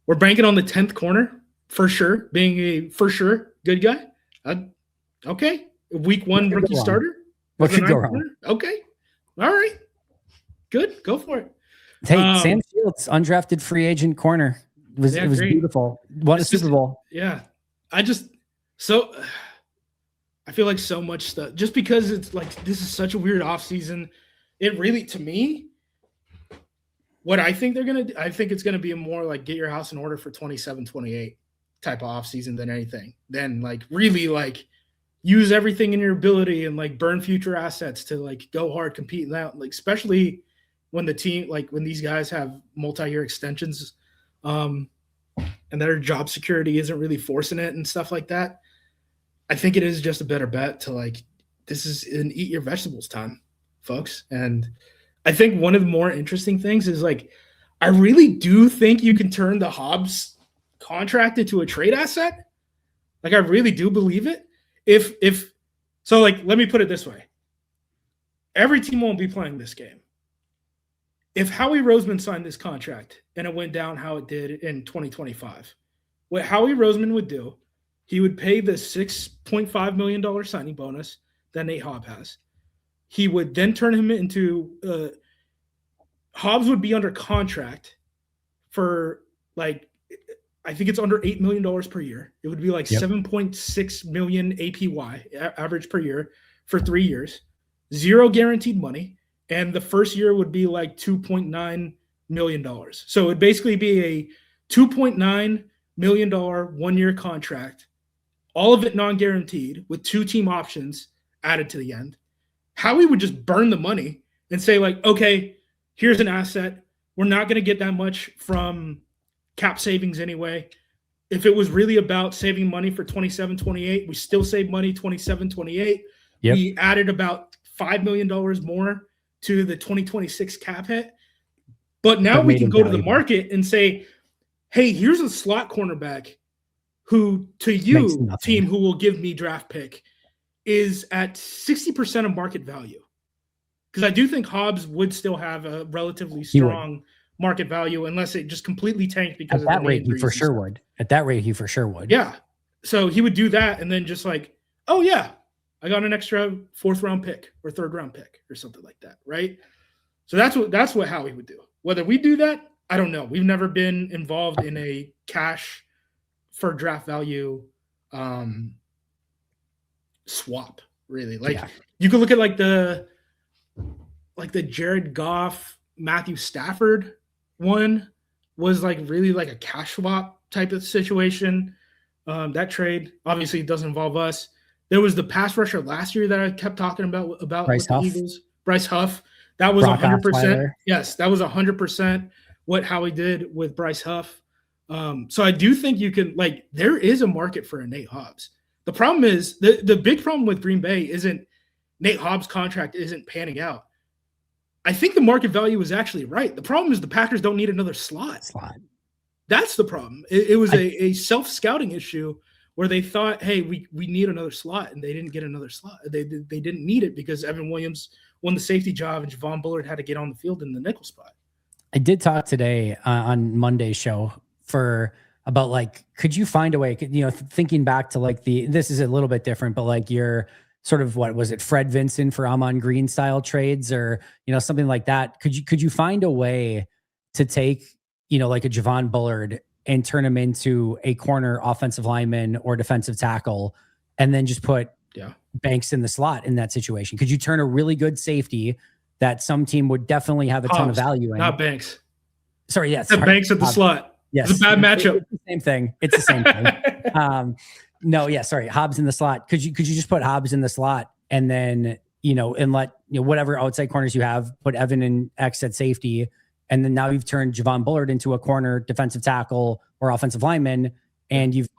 we're banking on the 10th corner for sure, being a for sure good guy. Okay, week 1 rookie starter. What could go wrong? Okay, all right, good, go for it. Hey, Sam Shields, undrafted free agent corner. It was great. Beautiful. Won a Super Bowl. Yeah, I feel like so much stuff, just because it's like, this is such a weird offseason. It really, to me, what I think I think it's going to be a more like get your house in order for 27, 28 type of offseason than anything. Then like really like use everything in your ability and like burn future assets to like go hard, compete in that, like, especially when the team, like when these guys have multi-year extensions and their job security isn't really forcing it and stuff like that. I think it is just a better bet to like, this is an eat your vegetables time, folks. And I think one of the more interesting things is like, I really do think you can turn the Hobbs contract into a trade asset. Like, I really do believe it. If so, like, let me put it this way. Every team won't be playing this game. If Howie Roseman signed this contract and it went down how it did in 2025, what Howie Roseman would do, he would pay the $6.5 million signing bonus that Nate Hobbs has. He would then turn him into Hobbs would be under contract for like, I think it's under $8 million per year. It would be like 7.6 million APY average per year for 3 years, 0 guaranteed money. And the first year would be like $2.9 million. So it would basically be a $2.9 million 1-year contract, all of it non-guaranteed with 2 team options added to the end. Howie would just burn the money and say like, okay, here's an asset. We're not going to get that much from cap savings anyway. If it was really about saving money for 27, 28, we still save money 27, 28. Yep. We added about $5 million more to the 2026 cap hit. But now we can go to the market and say, hey, here's a slot cornerback who, to you, team who will give me draft pick, is at 60% of market value. Because I do think Hobbs would still have a relatively strong market value unless it just completely tanked because at that rate, he for sure would. At that rate, he for sure would. Yeah. So he would do that and then just like, oh yeah, I got an extra 4th round pick or 3rd round pick or something like that, right? So that's what Howie would do. Whether we do that, I don't know. We've never been involved in a cash for draft value swap, really. Like you could look at like the Jared Goff, Matthew Stafford one was like really like a cash swap type of situation. That trade obviously doesn't involve us. There was the pass rusher last year that I kept talking about Bryce Huff. The Eagles. Bryce Huff. That was 100%. Yes, that was 100% what Howie did with Bryce Huff. So I do think you can, like, there is a market for a Nate Hobbs. The problem is the big problem with Green Bay isn't Nate Hobbs' contract isn't panning out. I think the market value was actually right. The problem is the Packers don't need another slot. That's the problem. It was a self-scouting issue where they thought, hey, we need another slot, and they didn't get another slot. They didn't need it because Evan Williams won the safety job, and Javon Bullard had to get on the field in the nickel spot. I did talk today on Monday's show about like, could you find a way, thinking back to like this is a little bit different, but like your sort of, what was it, Fred Vincent for Amon Green style trades, or, something like that. Could you find a way to take, like a Javon Bullard and turn him into a corner offensive lineman or defensive tackle, and then just put Banks in the slot in that situation? Could you turn a really good safety that some team would definitely have a ton of value in? Not Banks. Sorry, yes. Banks at the slot. Yes. It's a bad matchup. It's the same thing. It's the same thing. No, yeah, sorry. Hobbs in the slot. Could you just put Hobbs in the slot and then, and let, whatever outside corners you have, put Evan and X at safety, and then now you've turned Javon Bullard into a corner, defensive tackle, or offensive lineman, and you've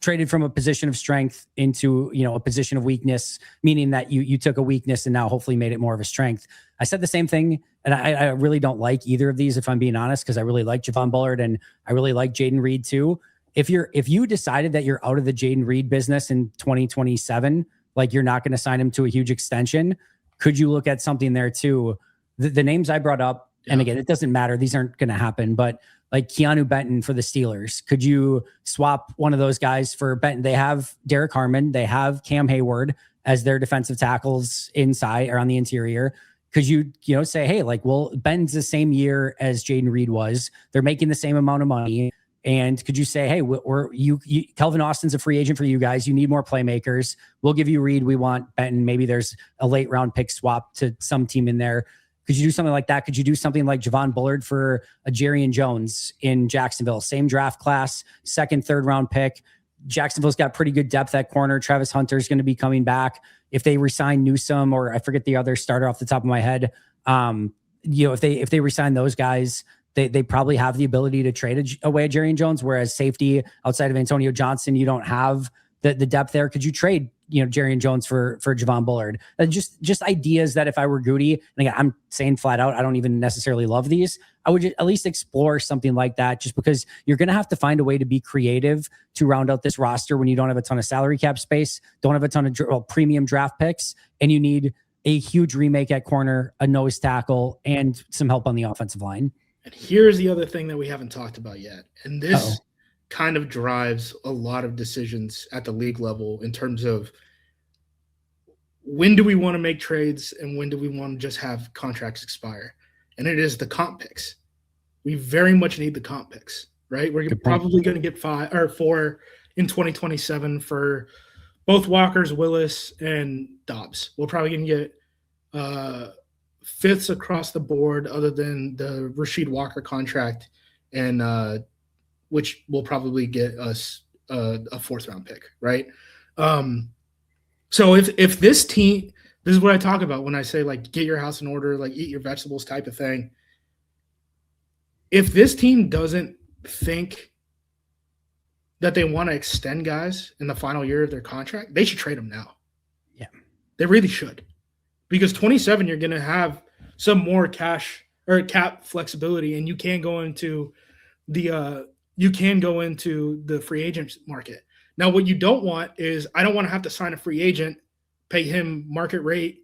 traded from a position of strength into, a position of weakness, meaning that you took a weakness and now hopefully made it more of a strength. I said the same thing, and I really don't like either of these, if I'm being honest, because I really like Javon Bullard and I really like Jaden Reed too. If you decided that you're out of the Jaden Reed business in 2027, like you're not going to sign him to a huge extension, could you look at something there too? The names I brought up, and again, it doesn't matter, these aren't going to happen, but like Keanu Benton for the Steelers, could you swap one of those guys for Benton? They have Derek Harmon, they have Cam Hayward as their defensive tackles inside or on the interior. Could you, say, hey, like, well, Benton's the same year as Jaden Reed was. They're making the same amount of money. And could you say, hey, Kelvin Austin's a free agent for you guys. You need more playmakers. We'll give you Reed. We want Benton. Maybe there's a late round pick swap to some team in there. Could you do something like that? Could you do something like Javon Bullard for a Jerrion Jones in Jacksonville? Same draft class, second, third round pick. Jacksonville's got pretty good depth at corner. Travis Hunter's going to be coming back. If they resign Newsome, or I forget the other starter off the top of my head, if they resign those guys, they probably have the ability to trade away a Jerrion Jones, whereas safety outside of Antonio Johnson, you don't have the depth there. Could you trade, Jerrion Jones for Javon Bullard? Just ideas that if I were Goody, and again, I'm saying flat out, I don't even necessarily love these. I would at least explore something like that, just because you're going to have to find a way to be creative to round out this roster when you don't have a ton of salary cap space, don't have a ton of premium draft picks, and you need a huge remake at corner, a nose tackle, and some help on the offensive line. And here's the other thing that we haven't talked about yet. And this kind of drives a lot of decisions at the league level in terms of when do we want to make trades and when do we want to just have contracts expire. And it is the comp picks. We very much need the comp picks, right? We're probably going to get 5 or 4 in 2027 for both Walkers, Willis, and Dobbs. We're probably going to get fifths across the board, other than the Rasheed Walker contract, and which will probably get us a 4th round pick, right? So if this team, this is what I talk about when I say like get your house in order, like eat your vegetables type of thing. If this team doesn't think that they want to extend guys in the final year of their contract, they should trade them now. Yeah, they really should. Because 27, you're going to have some more cash or cap flexibility, and you can go into the free agent market. Now, what you don't want is, I don't want to have to sign a free agent, pay him market rate,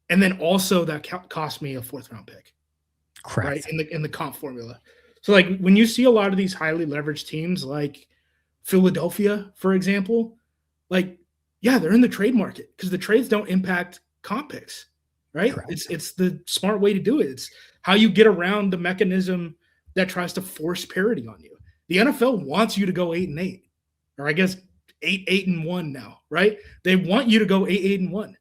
and then also that cost me a 4th round pick. Correct. Right, in the comp formula. So like when you see a lot of these highly leveraged teams like Philadelphia, for example, like, yeah, they're in the trade market because the trades don't impact comp picks, right? Correct. It's the smart way to do it. It's how you get around the mechanism that tries to force parity on you. The NFL wants you to go 8-8, or I guess 8-1 now, right? They want you to go 8-1.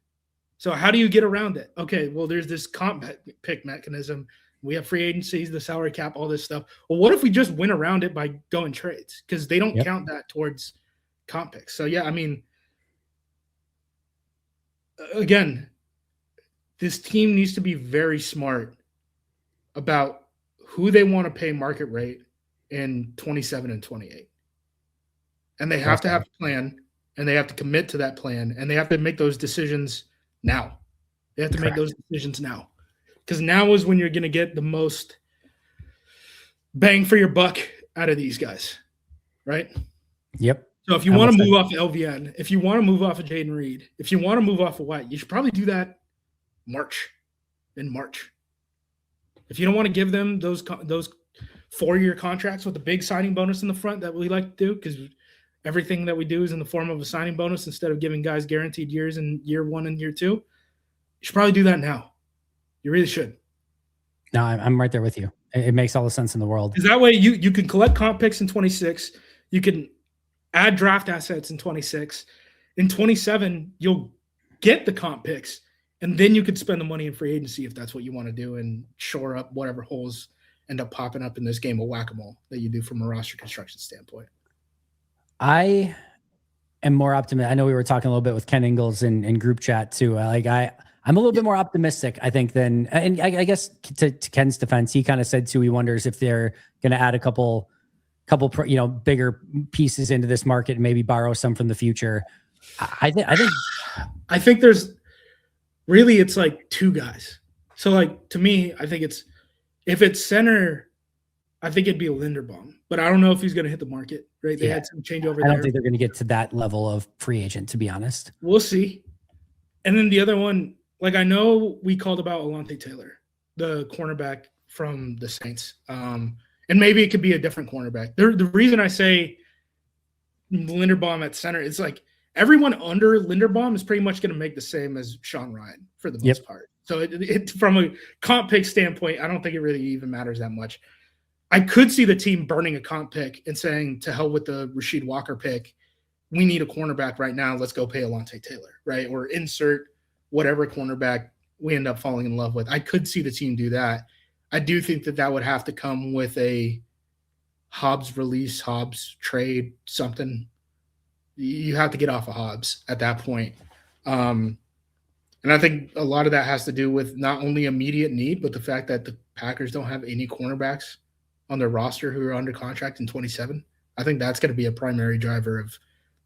So how do you get around it? Okay, well, there's this comp pick mechanism. We have free agencies, the salary cap, all this stuff. Well, what if we just went around it by going trades? Because they don't count that towards comp picks. So, yeah, I mean, again, this team needs to be very smart about who they want to pay market rate in 27 and 28. And they have to have a plan, and they have to commit to that plan, and they have to make those decisions now. They have to make those decisions now. because now is when you're going to get the most bang for your buck out of these guys, right? Yep. So if you want to move off LVN, if you want to move off of Jaden Reed, if you want to move off of White, you should probably do that in March. If you don't want to give them those 4-year contracts with a big signing bonus in the front that we like to do, because everything that we do is in the form of a signing bonus instead of giving guys guaranteed years in year 1 and year 2, you should probably do that now. You really should. No, I'm right there with you. It makes all the sense in the world. Because that way you can collect comp picks in 26. You can add draft assets in 26. In 27, you'll get the comp picks, and then you could spend the money in free agency if that's what you want to do and shore up whatever holes end up popping up in this game of whack-a-mole that you do from a roster construction standpoint. I am more optimistic. I know we were talking a little bit with Ken Ingalls in group chat too. I'm a little bit more optimistic, I think, than, and I guess to Ken's defense, he kind of said too, he wonders if they're going to add a couple, bigger pieces into this market and maybe borrow some from the future. I think there's really, it's like 2 guys. So like, to me, I think if it's center, I think it'd be a Linderbaum, but I don't know if he's going to hit the market, right? They had some changeover there. I don't think they're going to get to that level of free agent, to be honest. We'll see. And then the other one, like, I know we called about Alontae Taylor, the cornerback from the Saints. And maybe it could be a different cornerback. The reason I say Linderbaum at center is like everyone under Linderbaum is pretty much going to make the same as Sean Ryan for the most part. So it from a comp pick standpoint, I don't think it really even matters that much. I could see the team burning a comp pick and saying, to hell with the Rasheed Walker pick. We need a cornerback right now. Let's go pay Alontae Taylor, right? Or insert whatever cornerback we end up falling in love with. I could see the team do that. I do think that would have to come with a Hobbs release, Hobbs trade, something. You have to get off of Hobbs at that point. And I think a lot of that has to do with not only immediate need, but the fact that the Packers don't have any cornerbacks on their roster who are under contract in 27. I think that's going to be a primary driver of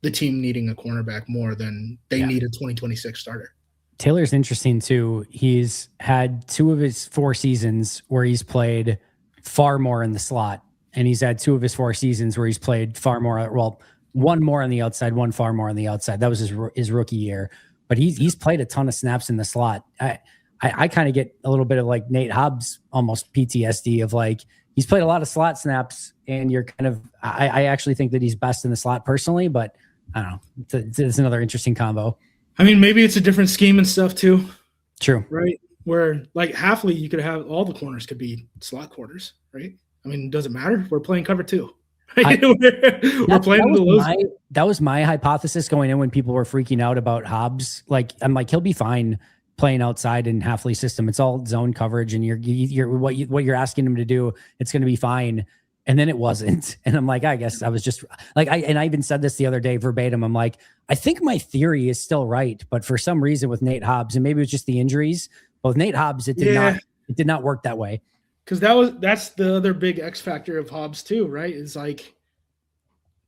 the team needing a cornerback more than they need a 2026 starter. Taylor's interesting too. He's had 2 of his 4 seasons where he's played far more in the slot, and he's had 2 of his 4 seasons where he's played far more. Well, 1 more on the outside, 1 far more on the outside. That was his rookie year, but he's played a ton of snaps in the slot. I kind of get a little bit of like Nate Hobbs almost PTSD of like, he's played a lot of slot snaps, and you're kind of, I actually think that he's best in the slot personally, but I don't know. It's another interesting combo. I mean, maybe it's a different scheme and stuff too. True. Right? Where like Halfley, you could have all the corners could be slot corners, right? I mean, it doesn't matter. We're playing cover 2. We're playing that was my hypothesis going in when people were freaking out about Hobbs. Like, I'm like, he'll be fine playing outside in Halfley's system. It's all zone coverage, and you're what you're asking him to do, it's going to be fine. And then it wasn't. And I'm like, I guess I was just like, I even said this the other day verbatim. I'm like, I think my theory is still right, but for some reason with Nate Hobbs, and maybe it was just the injuries, but with Nate Hobbs, it did not work that way. Because that's the other big X factor of Hobbs too, right? It's like,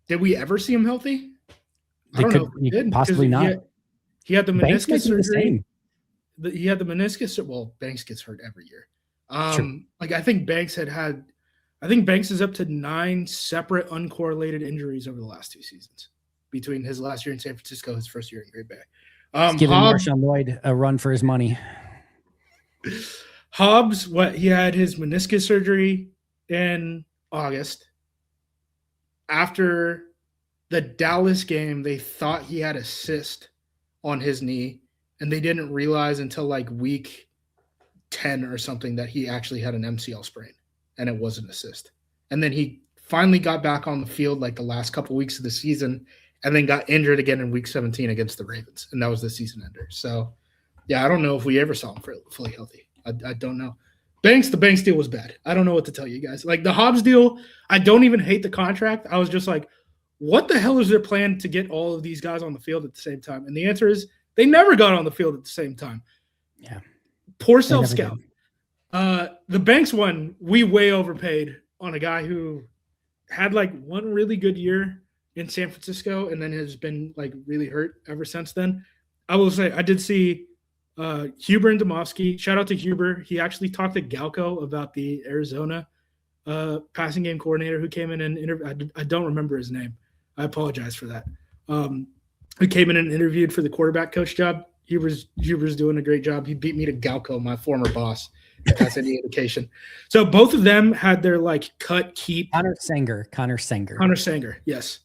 did we ever see him healthy? I don't know if we did. Possibly not. He had the meniscus surgery. He had the meniscus. Well, Banks gets hurt every year. Like I think Banks is up to 9 separate uncorrelated injuries over the last 2 seasons between his last year in San Francisco, his first year in Green Bay. He's giving Marshawn Lloyd a run for his money. Hobbs, he had his meniscus surgery in August. After the Dallas game, they thought he had a cyst on his knee, and they didn't realize until like week 10 or something that he actually had an MCL sprain, and it wasn't a cyst. And then he finally got back on the field like the last couple weeks of the season, and then got injured again in week 17 against the Ravens, and that was the season ender. So, yeah, I don't know if we ever saw him fully healthy. I don't know. The Banks deal was bad. I don't know what to tell you guys. Like the Hobbs deal, I don't even hate the contract. I was just like, what the hell is their plan to get all of these guys on the field at the same time? And the answer is they never got on the field at the same time. Yeah. Poor self-scout. The Banks one, we way overpaid on a guy who had like one really good year in San Francisco and then has been like really hurt ever since then. I will say I did see Huber and Domofsky. Shout out to Huber. He actually talked to Galco about the Arizona passing game coordinator who came in and interviewed. I don't remember his name. I apologize for that. Who came in and interviewed for the quarterback coach job. Huber's doing a great job. He beat me to Galco, my former boss, if that's any indication. So both of them had their like cut, keep. Connor Sanger. Yes.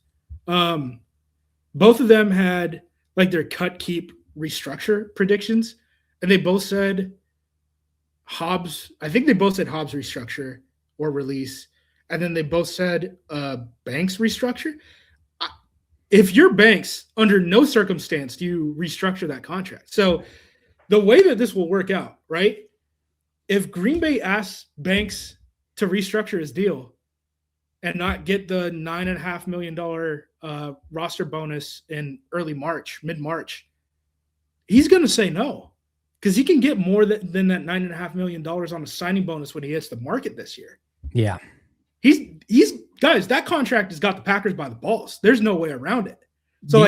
Both of them had like their cut, keep, restructure predictions. And they both said Hobbs. I think they both said Hobbs restructure or release. And then they both said Banks restructure. If you're Banks, under no circumstance do you restructure that contract. So the way that this will work out, right? If Green Bay asks Banks to restructure his deal and not get the $9.5 million roster bonus in early March, mid-March, he's going to say no because he can get more than that $9.5 million on a signing bonus when he hits the market this year. Yeah. He's guys, that contract has got the Packers by the balls. There's no way around it. So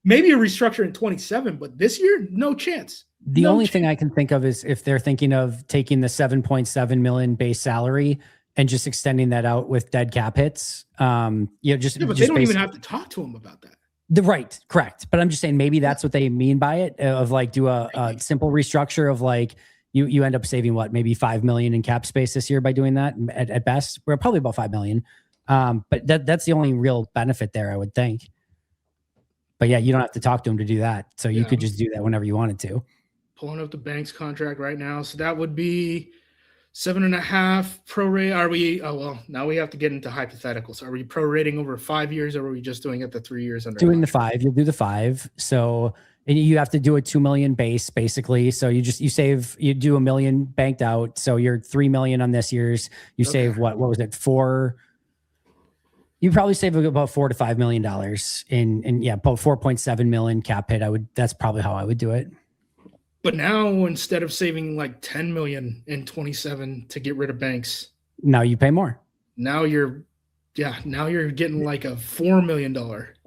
maybe a restructure in 27, but this year, no chance. The only thing I can think of is if they're thinking of taking the $7.7 million base salary and just extending that out with dead cap hits. But they don't even have to talk to him about that. Right, correct. But I'm just saying maybe that's what they mean by it, of like do a simple restructure of like you end up saving what, maybe $5 million in cap space this year by doing that at best. We're probably about $5 million. But that's the only real benefit there, I would think. But yeah, you don't have to talk to him to do that. So you could just do that whenever you wanted to. Pulling up the Banks contract right now. So that would be 7.5 prorate. Are we? Oh, well, now we have to get into hypotheticals. Are we prorating over 5 years or are we just doing it the 3 years under? Doing the 5, you'll do the 5. So, and you have to do a 2 million base basically. So you do $1 million banked out. So you're 3 million on this year's. You save what was it? 4. You probably save about $4 to $5 million in about 4.7 million cap hit. That's probably how I would do it. But now instead of saving like 10 million in 27 to get rid of Banks, now you pay more. Now you're getting like a $4 million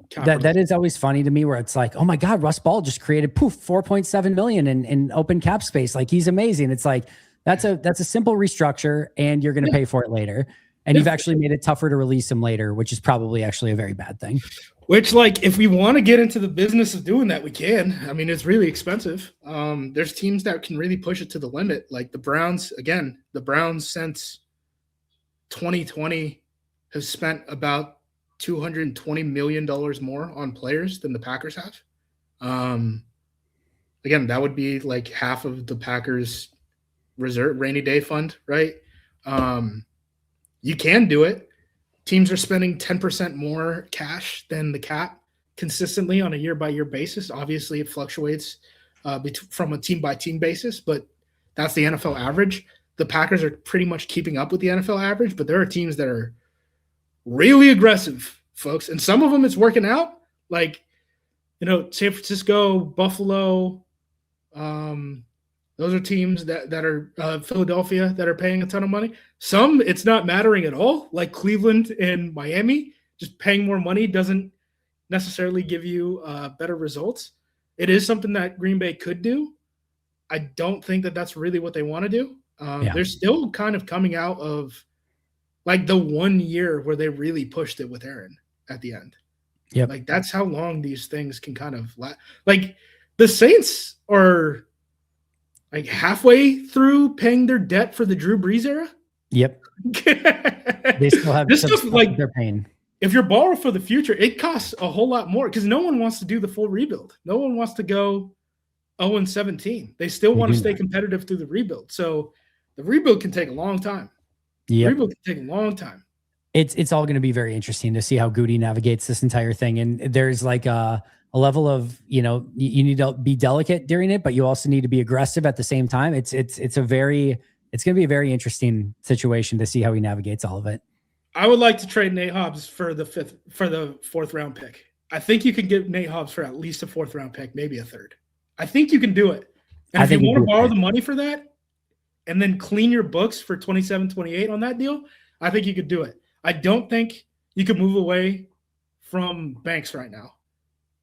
cap. That is always funny to me where it's like, oh my God, Russ Ball just created 4.7 million in open cap space. Like he's amazing. It's like, that's a simple restructure and you're going to pay for it later. And you've actually made it tougher to release him later, which is probably actually a very bad thing. Which, like, if we want to get into the business of doing that, we can. I mean, it's really expensive. There's teams that can really push it to the limit. Like the Browns, since 2020 have spent about $220 million more on players than the Packers have. Again, that would be like half of the Packers' reserve rainy day fund, right? You can do it. Teams are spending 10% more cash than the cap consistently on a year-by-year basis. Obviously, it fluctuates from a team-by-team basis, but that's the NFL average. The Packers are pretty much keeping up with the NFL average, but there are teams that are really aggressive, folks. And some of them it's working out. Like, San Francisco, Buffalo, those are teams that are Philadelphia that are paying a ton of money. Some it's not mattering at all, like Cleveland and Miami. Just paying more money doesn't necessarily give you better results. It is something that Green Bay could do. I don't think that that's really what they want to do. They're still kind of coming out of like the 1 year where they really pushed it with Aaron at the end. Yeah, like that's how long these things can kind of like the Saints are like halfway through paying their debt for the Drew Brees era. Yep. They still have this stuff like they're paying. If you're borrowing for the future, it costs a whole lot more because no one wants to do the full rebuild. No one wants to go 0-17. They still want to stay competitive through the rebuild. So the rebuild can take a long time. Yeah. Rebuild can take a long time. It's all going to be very interesting to see how Goody navigates this entire thing. And there's like a level of, you need to be delicate during it, but you also need to be aggressive at the same time. It's going to be a very interesting situation to see how he navigates all of it. I would like to trade Nate Hobbs for the fourth round pick. I think you can get Nate Hobbs for at least a fourth round pick, maybe a third. I think you can do it. And if you want to borrow the money for that and then clean your books for 27, 28 on that deal, I think you could do it. I don't think you could move away from Banks right now.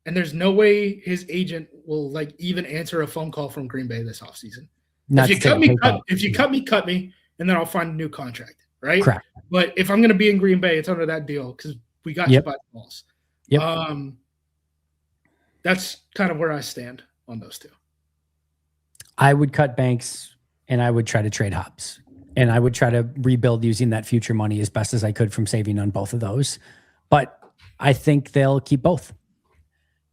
And there's no way his agent will like even answer a phone call from Green Bay this offseason. If you cut me, cut me, and then I'll find a new contract, right? Correct. But if I'm going to be in Green Bay, it's under that deal because we got you by the balls. Yep. That's kind of where I stand on those two. I would cut Banks and I would try to trade Hobbs. And I would try to rebuild using that future money as best as I could from saving on both of those. But I think they'll keep both.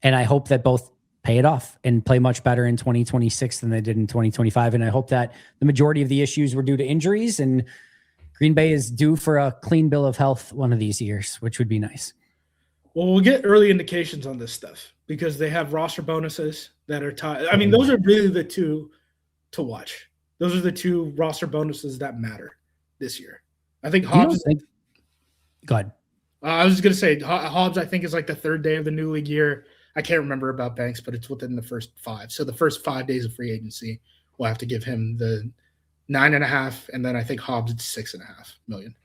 And I hope that both pay it off and play much better in 2026 than they did in 2025. And I hope that the majority of the issues were due to injuries and Green Bay is due for a clean bill of health one of these years, which would be nice. Well, we'll get early indications on this stuff because they have roster bonuses that are tied. I mean, those are really the two to watch. Those are the two roster bonuses that matter this year. I think Hobbs. Go ahead. I was just going to say Hobbs, I think, is like the third day of the new league year. I can't remember about Banks, but it's within the first 5. So the first 5 days of free agency, we'll have to give him the 9.5, and then I think Hobbs it's 6.5 million.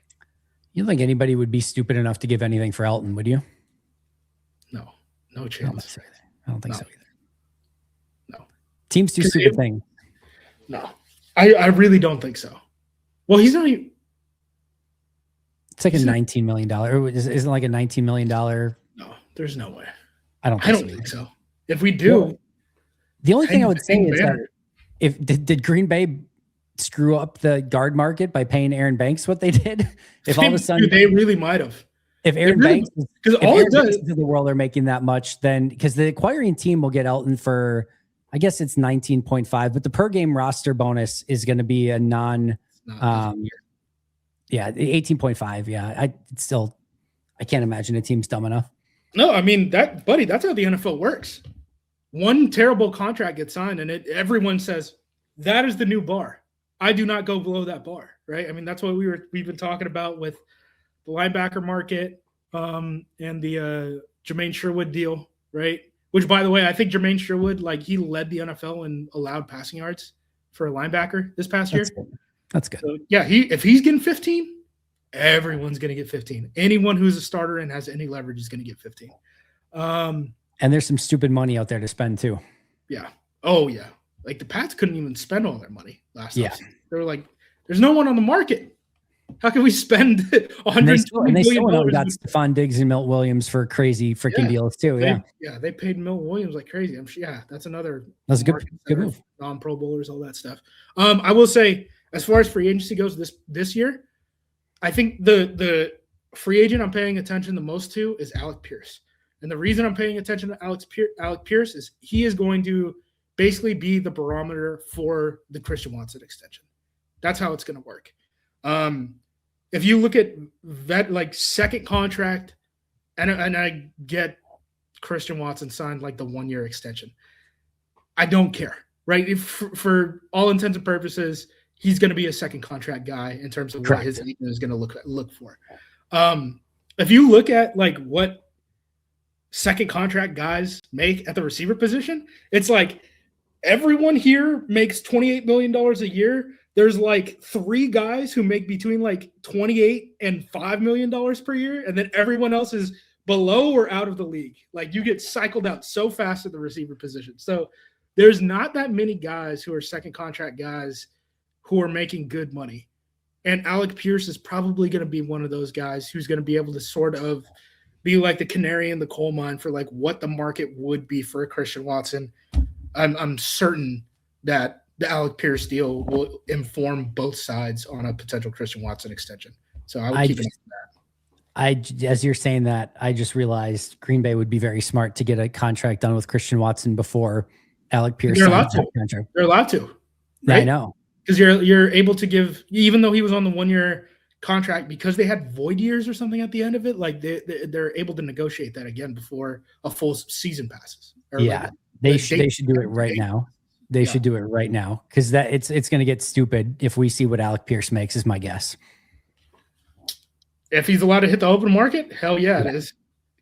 You don't think anybody would be stupid enough to give anything for Elton, would you? No chance. I don't think so either. No. Teams do stupid things. No. I really don't think so. Well, he's not even. It's like a $19 million. Isn't like a $19 million? No, there's no way. I don't think so. If we do. Well, the only thing I would say is that did Green Bay screw up the guard market by paying Aaron Banks what they did? If all of a sudden they really might have. If Aaron Banks, because all it does to the world are making that much, then because the acquiring team will get Elton for, I guess it's 19.5, but the per game roster bonus is going to be a yeah, 18.5. Yeah, I can't imagine a team's dumb enough. No, I mean that's how the NFL works. One terrible contract gets signed, and everyone says that is the new bar. I do not go below that bar, right? I mean that's what we've been talking about with the linebacker market and the Jermaine Sherwood deal, right? Which, by the way, I think Jermaine Sherwood, like he led the NFL in allowed passing yards for a linebacker this past year. That's good. So, yeah, if he's getting 15, everyone's going to get 15. Anyone who's a starter and has any leverage is going to get 15. And there's some stupid money out there to spend too. Yeah. Oh, yeah. Like the Pats couldn't even spend all their money last year. They were like, there's no one on the market. How can we spend $120 million? They still got Stephon Diggs and Milt Williams for crazy freaking deals too. They paid Milt Williams like crazy. I'm sure. Yeah, that's another. That's a good move. Non-Pro Bowlers, all that stuff. I will say, as far as free agency goes, this year, I think the free agent I'm paying attention the most to is Alec Pierce, and the reason I'm paying attention to Alec Pierce is he is going to basically be the barometer for the Christian Watson extension. That's how it's going to work. If you look at that, like second contract, and I get Christian Watson signed like the 1-year extension, I don't care, right? If for all intents and purposes, he's going to be a second contract guy in terms of what his agent is going to look for. If you look at like what second contract guys make at the receiver position, it's like everyone here makes $28 million a year. There's like 3 guys who make between like $28 and $5 million per year. And then everyone else is below or out of the league. Like you get cycled out so fast at the receiver position. So there's not that many guys who are second contract guys who are making good money. And Alec Pierce is probably going to be one of those guys who's going to be able to sort of be like the canary in the coal mine for like what the market would be for a Christian Watson. I'm certain that the Alec Pierce deal will inform both sides on a potential Christian Watson extension. So I would keep an eye on that. As you're saying that, I just realized Green Bay would be very smart to get a contract done with Christian Watson before Alec Pierce. They're allowed to. They're allowed to. Right? I know. Because you're able to give, even though he was on the 1-year contract, because they had void years or something at the end of it, like they're able to negotiate that again before a full season passes. Yeah, they should do it right now. They should do it right now because it's going to get stupid if we see what Alec Pierce makes, is my guess. If he's allowed to hit the open market, hell yeah, it is.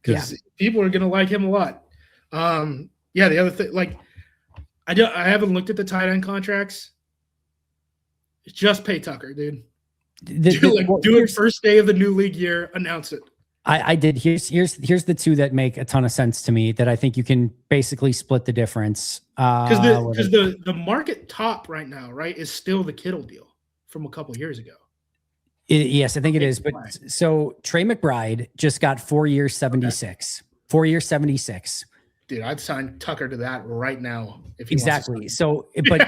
Because people are going to like him a lot. The other thing, like I haven't looked at the tight end contracts. Just pay Tucker, dude. Do it first day of the new league year. Announce it. I did. Here's the two that make a ton of sense to me that I think you can basically split the difference. Because the market top right now, right, is still the Kittle deal from a couple years ago. Yes, I think it is. But so Trey McBride just got 4 years, 76. 4 years, 76. Dude, I'd sign Tucker to that right now. If exactly. So, but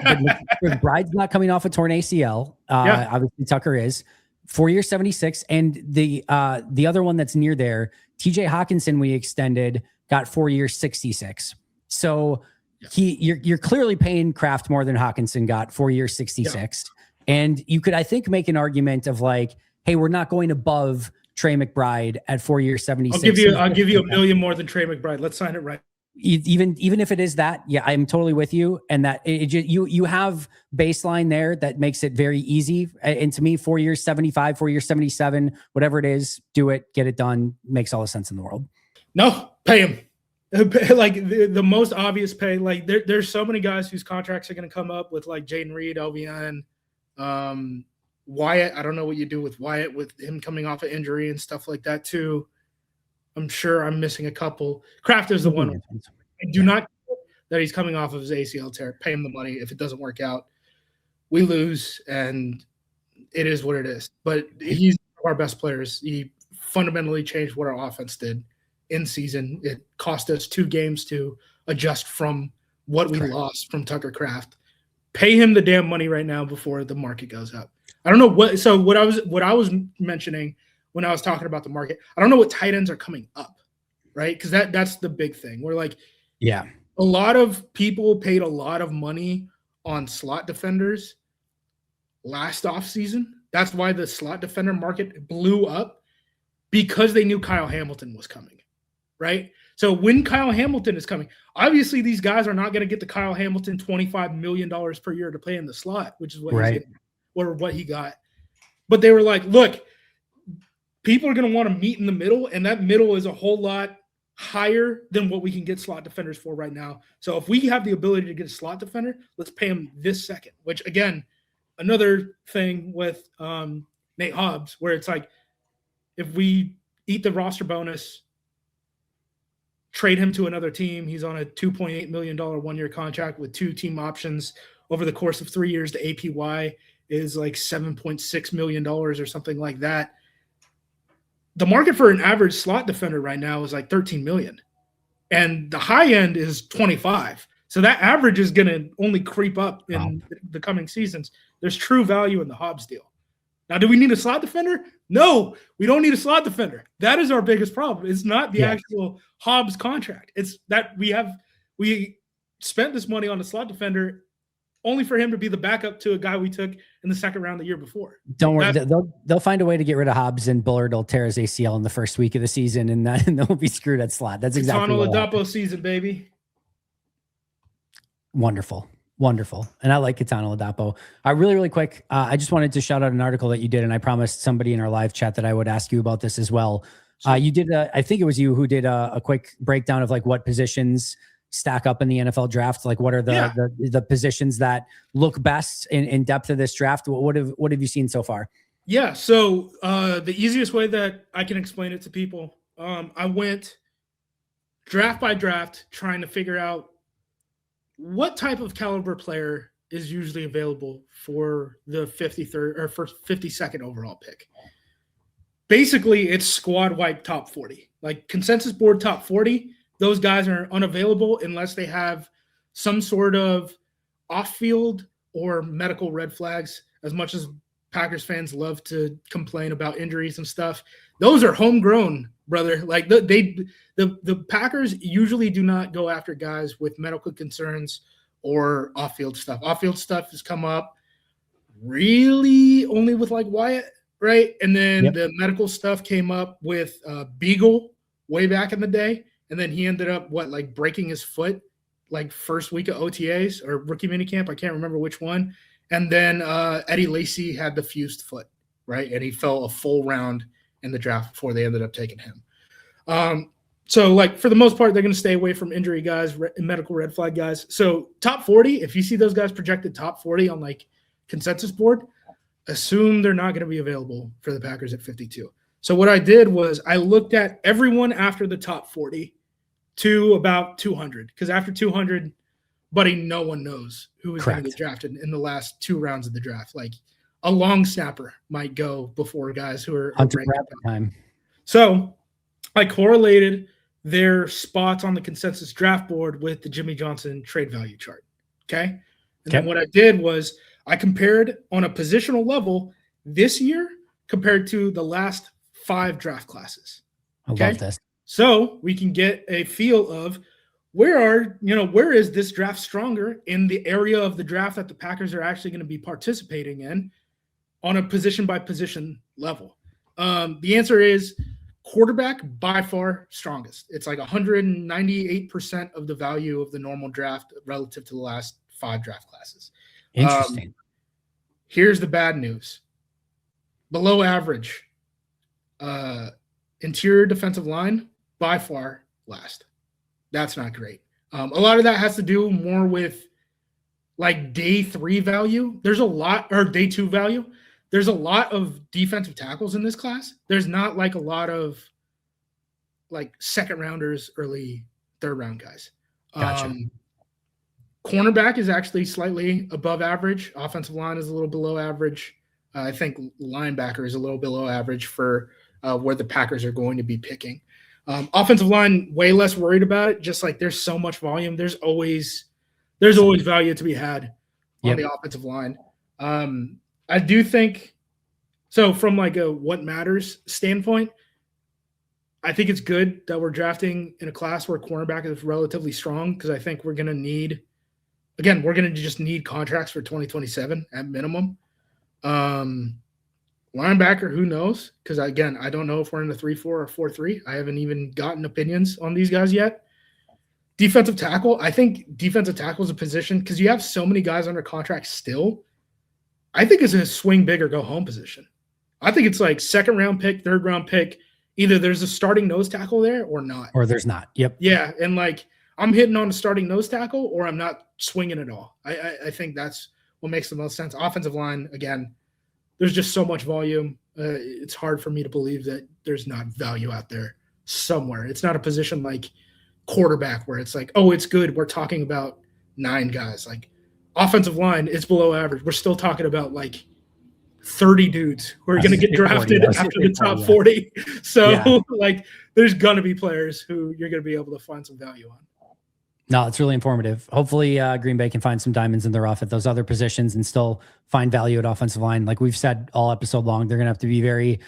McBride's not coming off a torn ACL. Obviously, Tucker is 4 years, 76, and the other one that's near there, TJ Hawkinson, we extended, got 4 years, 66. So you're clearly paying Kraft more than Hawkinson got, 4 years, 66. And you could, I think, make an argument of like, hey, we're not going above Trey McBride at 4 years, 76. I'll give you $1 million more than Trey McBride. Let's sign it right. Even if it is that, I'm totally with you. And that you have baseline there that makes it very easy. And to me, 4 years, 75, 4 years, 77, whatever it is, do it, get it done. Makes all the sense in the world. No, pay him. Like the most obvious pay. Like there's so many guys whose contracts are going to come up with like Jaden Reed, LVN, Wyatt. I don't know what you do with Wyatt with him coming off an injury and stuff like that too. I'm sure I'm missing a couple. Kraft is the one. I do not care that he's coming off of his ACL tear. Pay him the money. If it doesn't work out, we lose, and it is what it is. But he's one of our best players. He fundamentally changed what our offense did in season. It cost us 2 games to adjust from what we lost from Tucker Kraft. Pay him the damn money right now before the market goes up. I don't know what. So what I was mentioning when I was talking about the market, I don't know what tight ends are coming up, right? Because that's the big thing. We're like, a lot of people paid a lot of money on slot defenders last offseason. That's why the slot defender market blew up, because they knew Kyle Hamilton was coming, right? So when Kyle Hamilton is coming, obviously these guys are not going to get the Kyle Hamilton $25 million per year to play in the slot, which is what he's getting, or what he got. But they were like, look, people are going to want to meet in the middle, and that middle is a whole lot higher than what we can get slot defenders for right now. So if we have the ability to get a slot defender, let's pay him this second, which, again, another thing with Nate Hobbs, where it's like, if we eat the roster bonus, trade him to another team, he's on a $2.8 million 1-year contract with 2 team options over the course of 3 years. The APY is like $7.6 million or something like that. The market for an average slot defender right now is like $13 million, and the high end is 25. So that average is going to only creep up in the coming seasons. There's true value in the Hobbs deal. Now, do we need a slot defender? No, we don't need a slot defender. That is our biggest problem. It's not the actual Hobbs contract. It's that we spent this money on a slot defender only for him to be the backup to a guy we took in the second round the year before. Don't worry. They'll find a way to get rid of Hobbs, and Bullard will tear his ACL in the first week of the season, and they'll be screwed at slot. That's exactly what Ladapo season, baby. Wonderful. And I like Kitano Ladapo. Really quick, I just wanted to shout out an article that you did, and I promised somebody in our live chat that I would ask you about this as well. You did, I think it was you who did a quick breakdown of like what positions stack up in the NFL draft. Like what are the positions that look best in depth of this draft? What have you seen so far? Yeah. So the easiest way that I can explain it to people, I went draft by draft trying to figure out what type of caliber player is usually available for the 53rd or first 52nd overall pick. Basically, it's squad wipe top 40, like consensus board top 40. Those guys are unavailable unless they have some sort of off-field or medical red flags. As much as Packers fans love to complain about injuries and stuff, those are homegrown, brother. Like the Packers usually do not go after guys with medical concerns or off-field stuff. Off-field stuff has come up really only with like Wyatt, right? And then the medical stuff came up with Beagle way back in the day. And then he ended up breaking his foot like first week of OTAs or rookie minicamp. I can't remember which one. And then Eddie Lacy had the fused foot, right? And he fell a full round in the draft before they ended up taking him. So like for the most part, they're going to stay away from injury guys, medical red flag guys. So top 40, if you see those guys projected top 40 on like consensus board, assume they're not going to be available for the Packers at 52. So what I did was I looked at everyone after the top 40 to about 200, because after 200, buddy, no one knows who is going to get drafted in the last 2 rounds of the draft. Like a long snapper might go before guys who are ranked time. So I correlated their spots on the consensus draft board with the Jimmy Johnson trade value chart. Okay. And then what I did was I compared on a positional level this year compared to the last 5 draft classes. Okay? I love this. So we can get a feel of where is this draft stronger in the area of the draft that the Packers are actually going to be participating in on a position by position level. The answer is quarterback by far strongest. It's like 198% of the value of the normal draft relative to the last 5 draft classes. Interesting. Here's the bad news. Below average. Interior defensive line by far last. That's not great. A lot of that has to do more with like day 3 value. There's a lot, or day 2 value. There's a lot of defensive tackles in this class. There's not like a lot of like second rounders, early third round guys. Gotcha. Cornerback is actually slightly above average. Offensive line is a little below average. I think linebacker is a little below average for where the Packers are going to be picking. Offensive line, way less worried about it. Just like there's so much volume. There's always value to be had on the offensive line. I do think so from like a what matters standpoint. I think it's good that we're drafting in a class where cornerback is relatively strong, because I think we're going to just need contracts for 2027 at minimum. Linebacker, who knows? Because again, I don't know if we're in a 3-4 or 4-3. I haven't even gotten opinions on these guys yet. Defensive tackle, I think defensive tackle is a position, because you have so many guys under contract still. I think it's a swing big or go home position. I think it's like 2nd round pick, 3rd round pick. Either there's a starting nose tackle there or not. Or there's not. Yep. Yeah, and like I'm hitting on a starting nose tackle, or I'm not swinging at all. I think that's what makes the most sense. Offensive line, again, there's just so much volume. It's hard for me to believe that there's not value out there somewhere. It's not a position like quarterback where it's like, oh, it's good. We're talking about 9 guys. Like offensive line, it's below average. We're still talking about like 30 dudes who are going to get drafted after the top 40. So like there's going to be players who you're going to be able to find some value on. No, it's really informative. Hopefully Green Bay can find some diamonds in the rough at those other positions and still find value at offensive line. Like we've said all episode long, they're going to have to be very,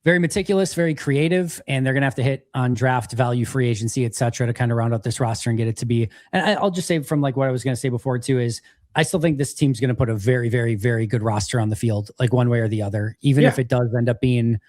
very meticulous, very creative, and they're going to have to hit on draft value, free agency, et cetera, to kind of round out this roster and get it to be. And I'll just say from like what I was going to say before too is I still think this team's going to put a very, very, very good roster on the field, like one way or the other, even if it does end up being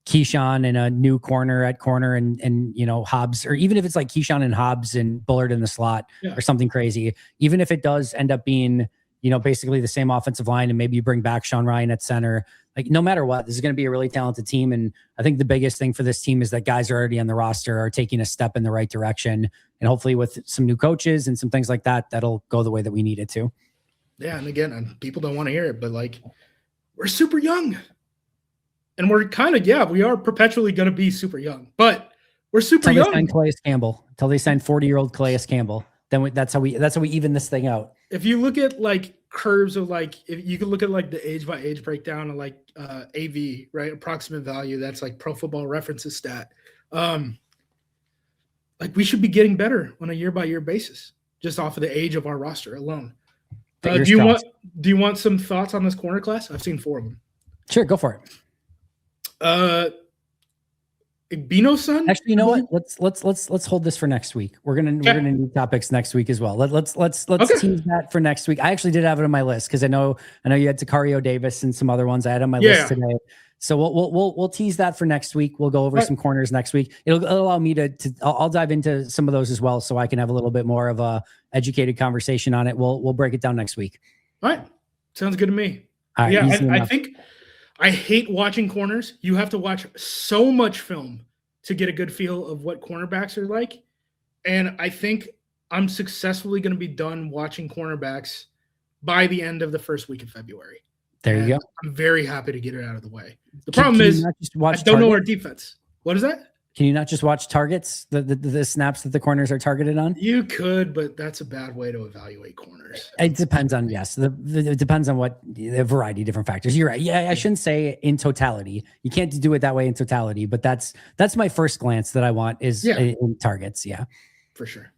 Keyshawn and a new corner at corner and you know, Hobbs, or even if it's like Keyshawn and Hobbs and Bullard in the slot or something crazy, even if it does end up being, you know, basically the same offensive line and maybe you bring back Sean Ryan at center, like no matter what, this is going to be a really talented team. And I think the biggest thing for this team is that guys are already on the roster are taking a step in the right direction. And hopefully with some new coaches and some things like that, that'll go the way that we need it to. Yeah. And again, people don't want to hear it, but like we're super young. And we're kind of, we are perpetually going to be super young, but we're super young. Until they sign Calais Campbell, until they sign 40-year-old Calais Campbell, then that's how we even this thing out. If you look at like curves of like, if you could look at like the age by age breakdown of like AV, right? Approximate value. That's like Pro Football References stat. Like we should be getting better on a year by year basis, just off of the age of our roster alone. Do you want some thoughts on this corner class? I've seen 4 of them. Sure. Go for it. Bino's son. Actually, you know what? Let's hold this for next week. We're gonna need topics next week as well. Let's tease that for next week. I actually did have it on my list because I know you had Takario Davis and some other ones I had on my list today. So we'll tease that for next week. We'll go over some corners next week. It'll allow me I'll dive into some of those as well, so I can have a little bit more of a educated conversation on it. We'll break it down next week. All right, sounds good to me. All right, I think. I hate watching corners. You have to watch so much film to get a good feel of what cornerbacks are like. And I think I'm successfully going to be done watching cornerbacks by the end of the first week of February. There you go. I'm very happy to get it out of the way. The problem is I don't know our defense. What is that? Can you not just watch targets, the snaps that the corners are targeted on? You could, but that's a bad way to evaluate corners. It depends on, it depends on what a variety of different factors. You're right. Yeah, I shouldn't say in totality. You can't do it that way in totality, but that's my first glance that I want is in targets. Yeah, for sure.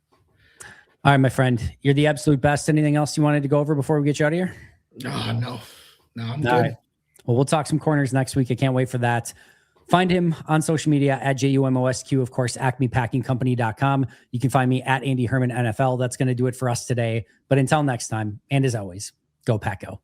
All right, my friend, you're the absolute best. Anything else you wanted to go over before we get you out of here? No, I'm good. All right. Well, we'll talk some corners next week. I can't wait for that. Find him on social media at JUMOSQ, of course, acmepackingcompany.com. You can find me at Andy Herman NFL. That's going to do it for us today. But until next time, and as always, go Pack Go.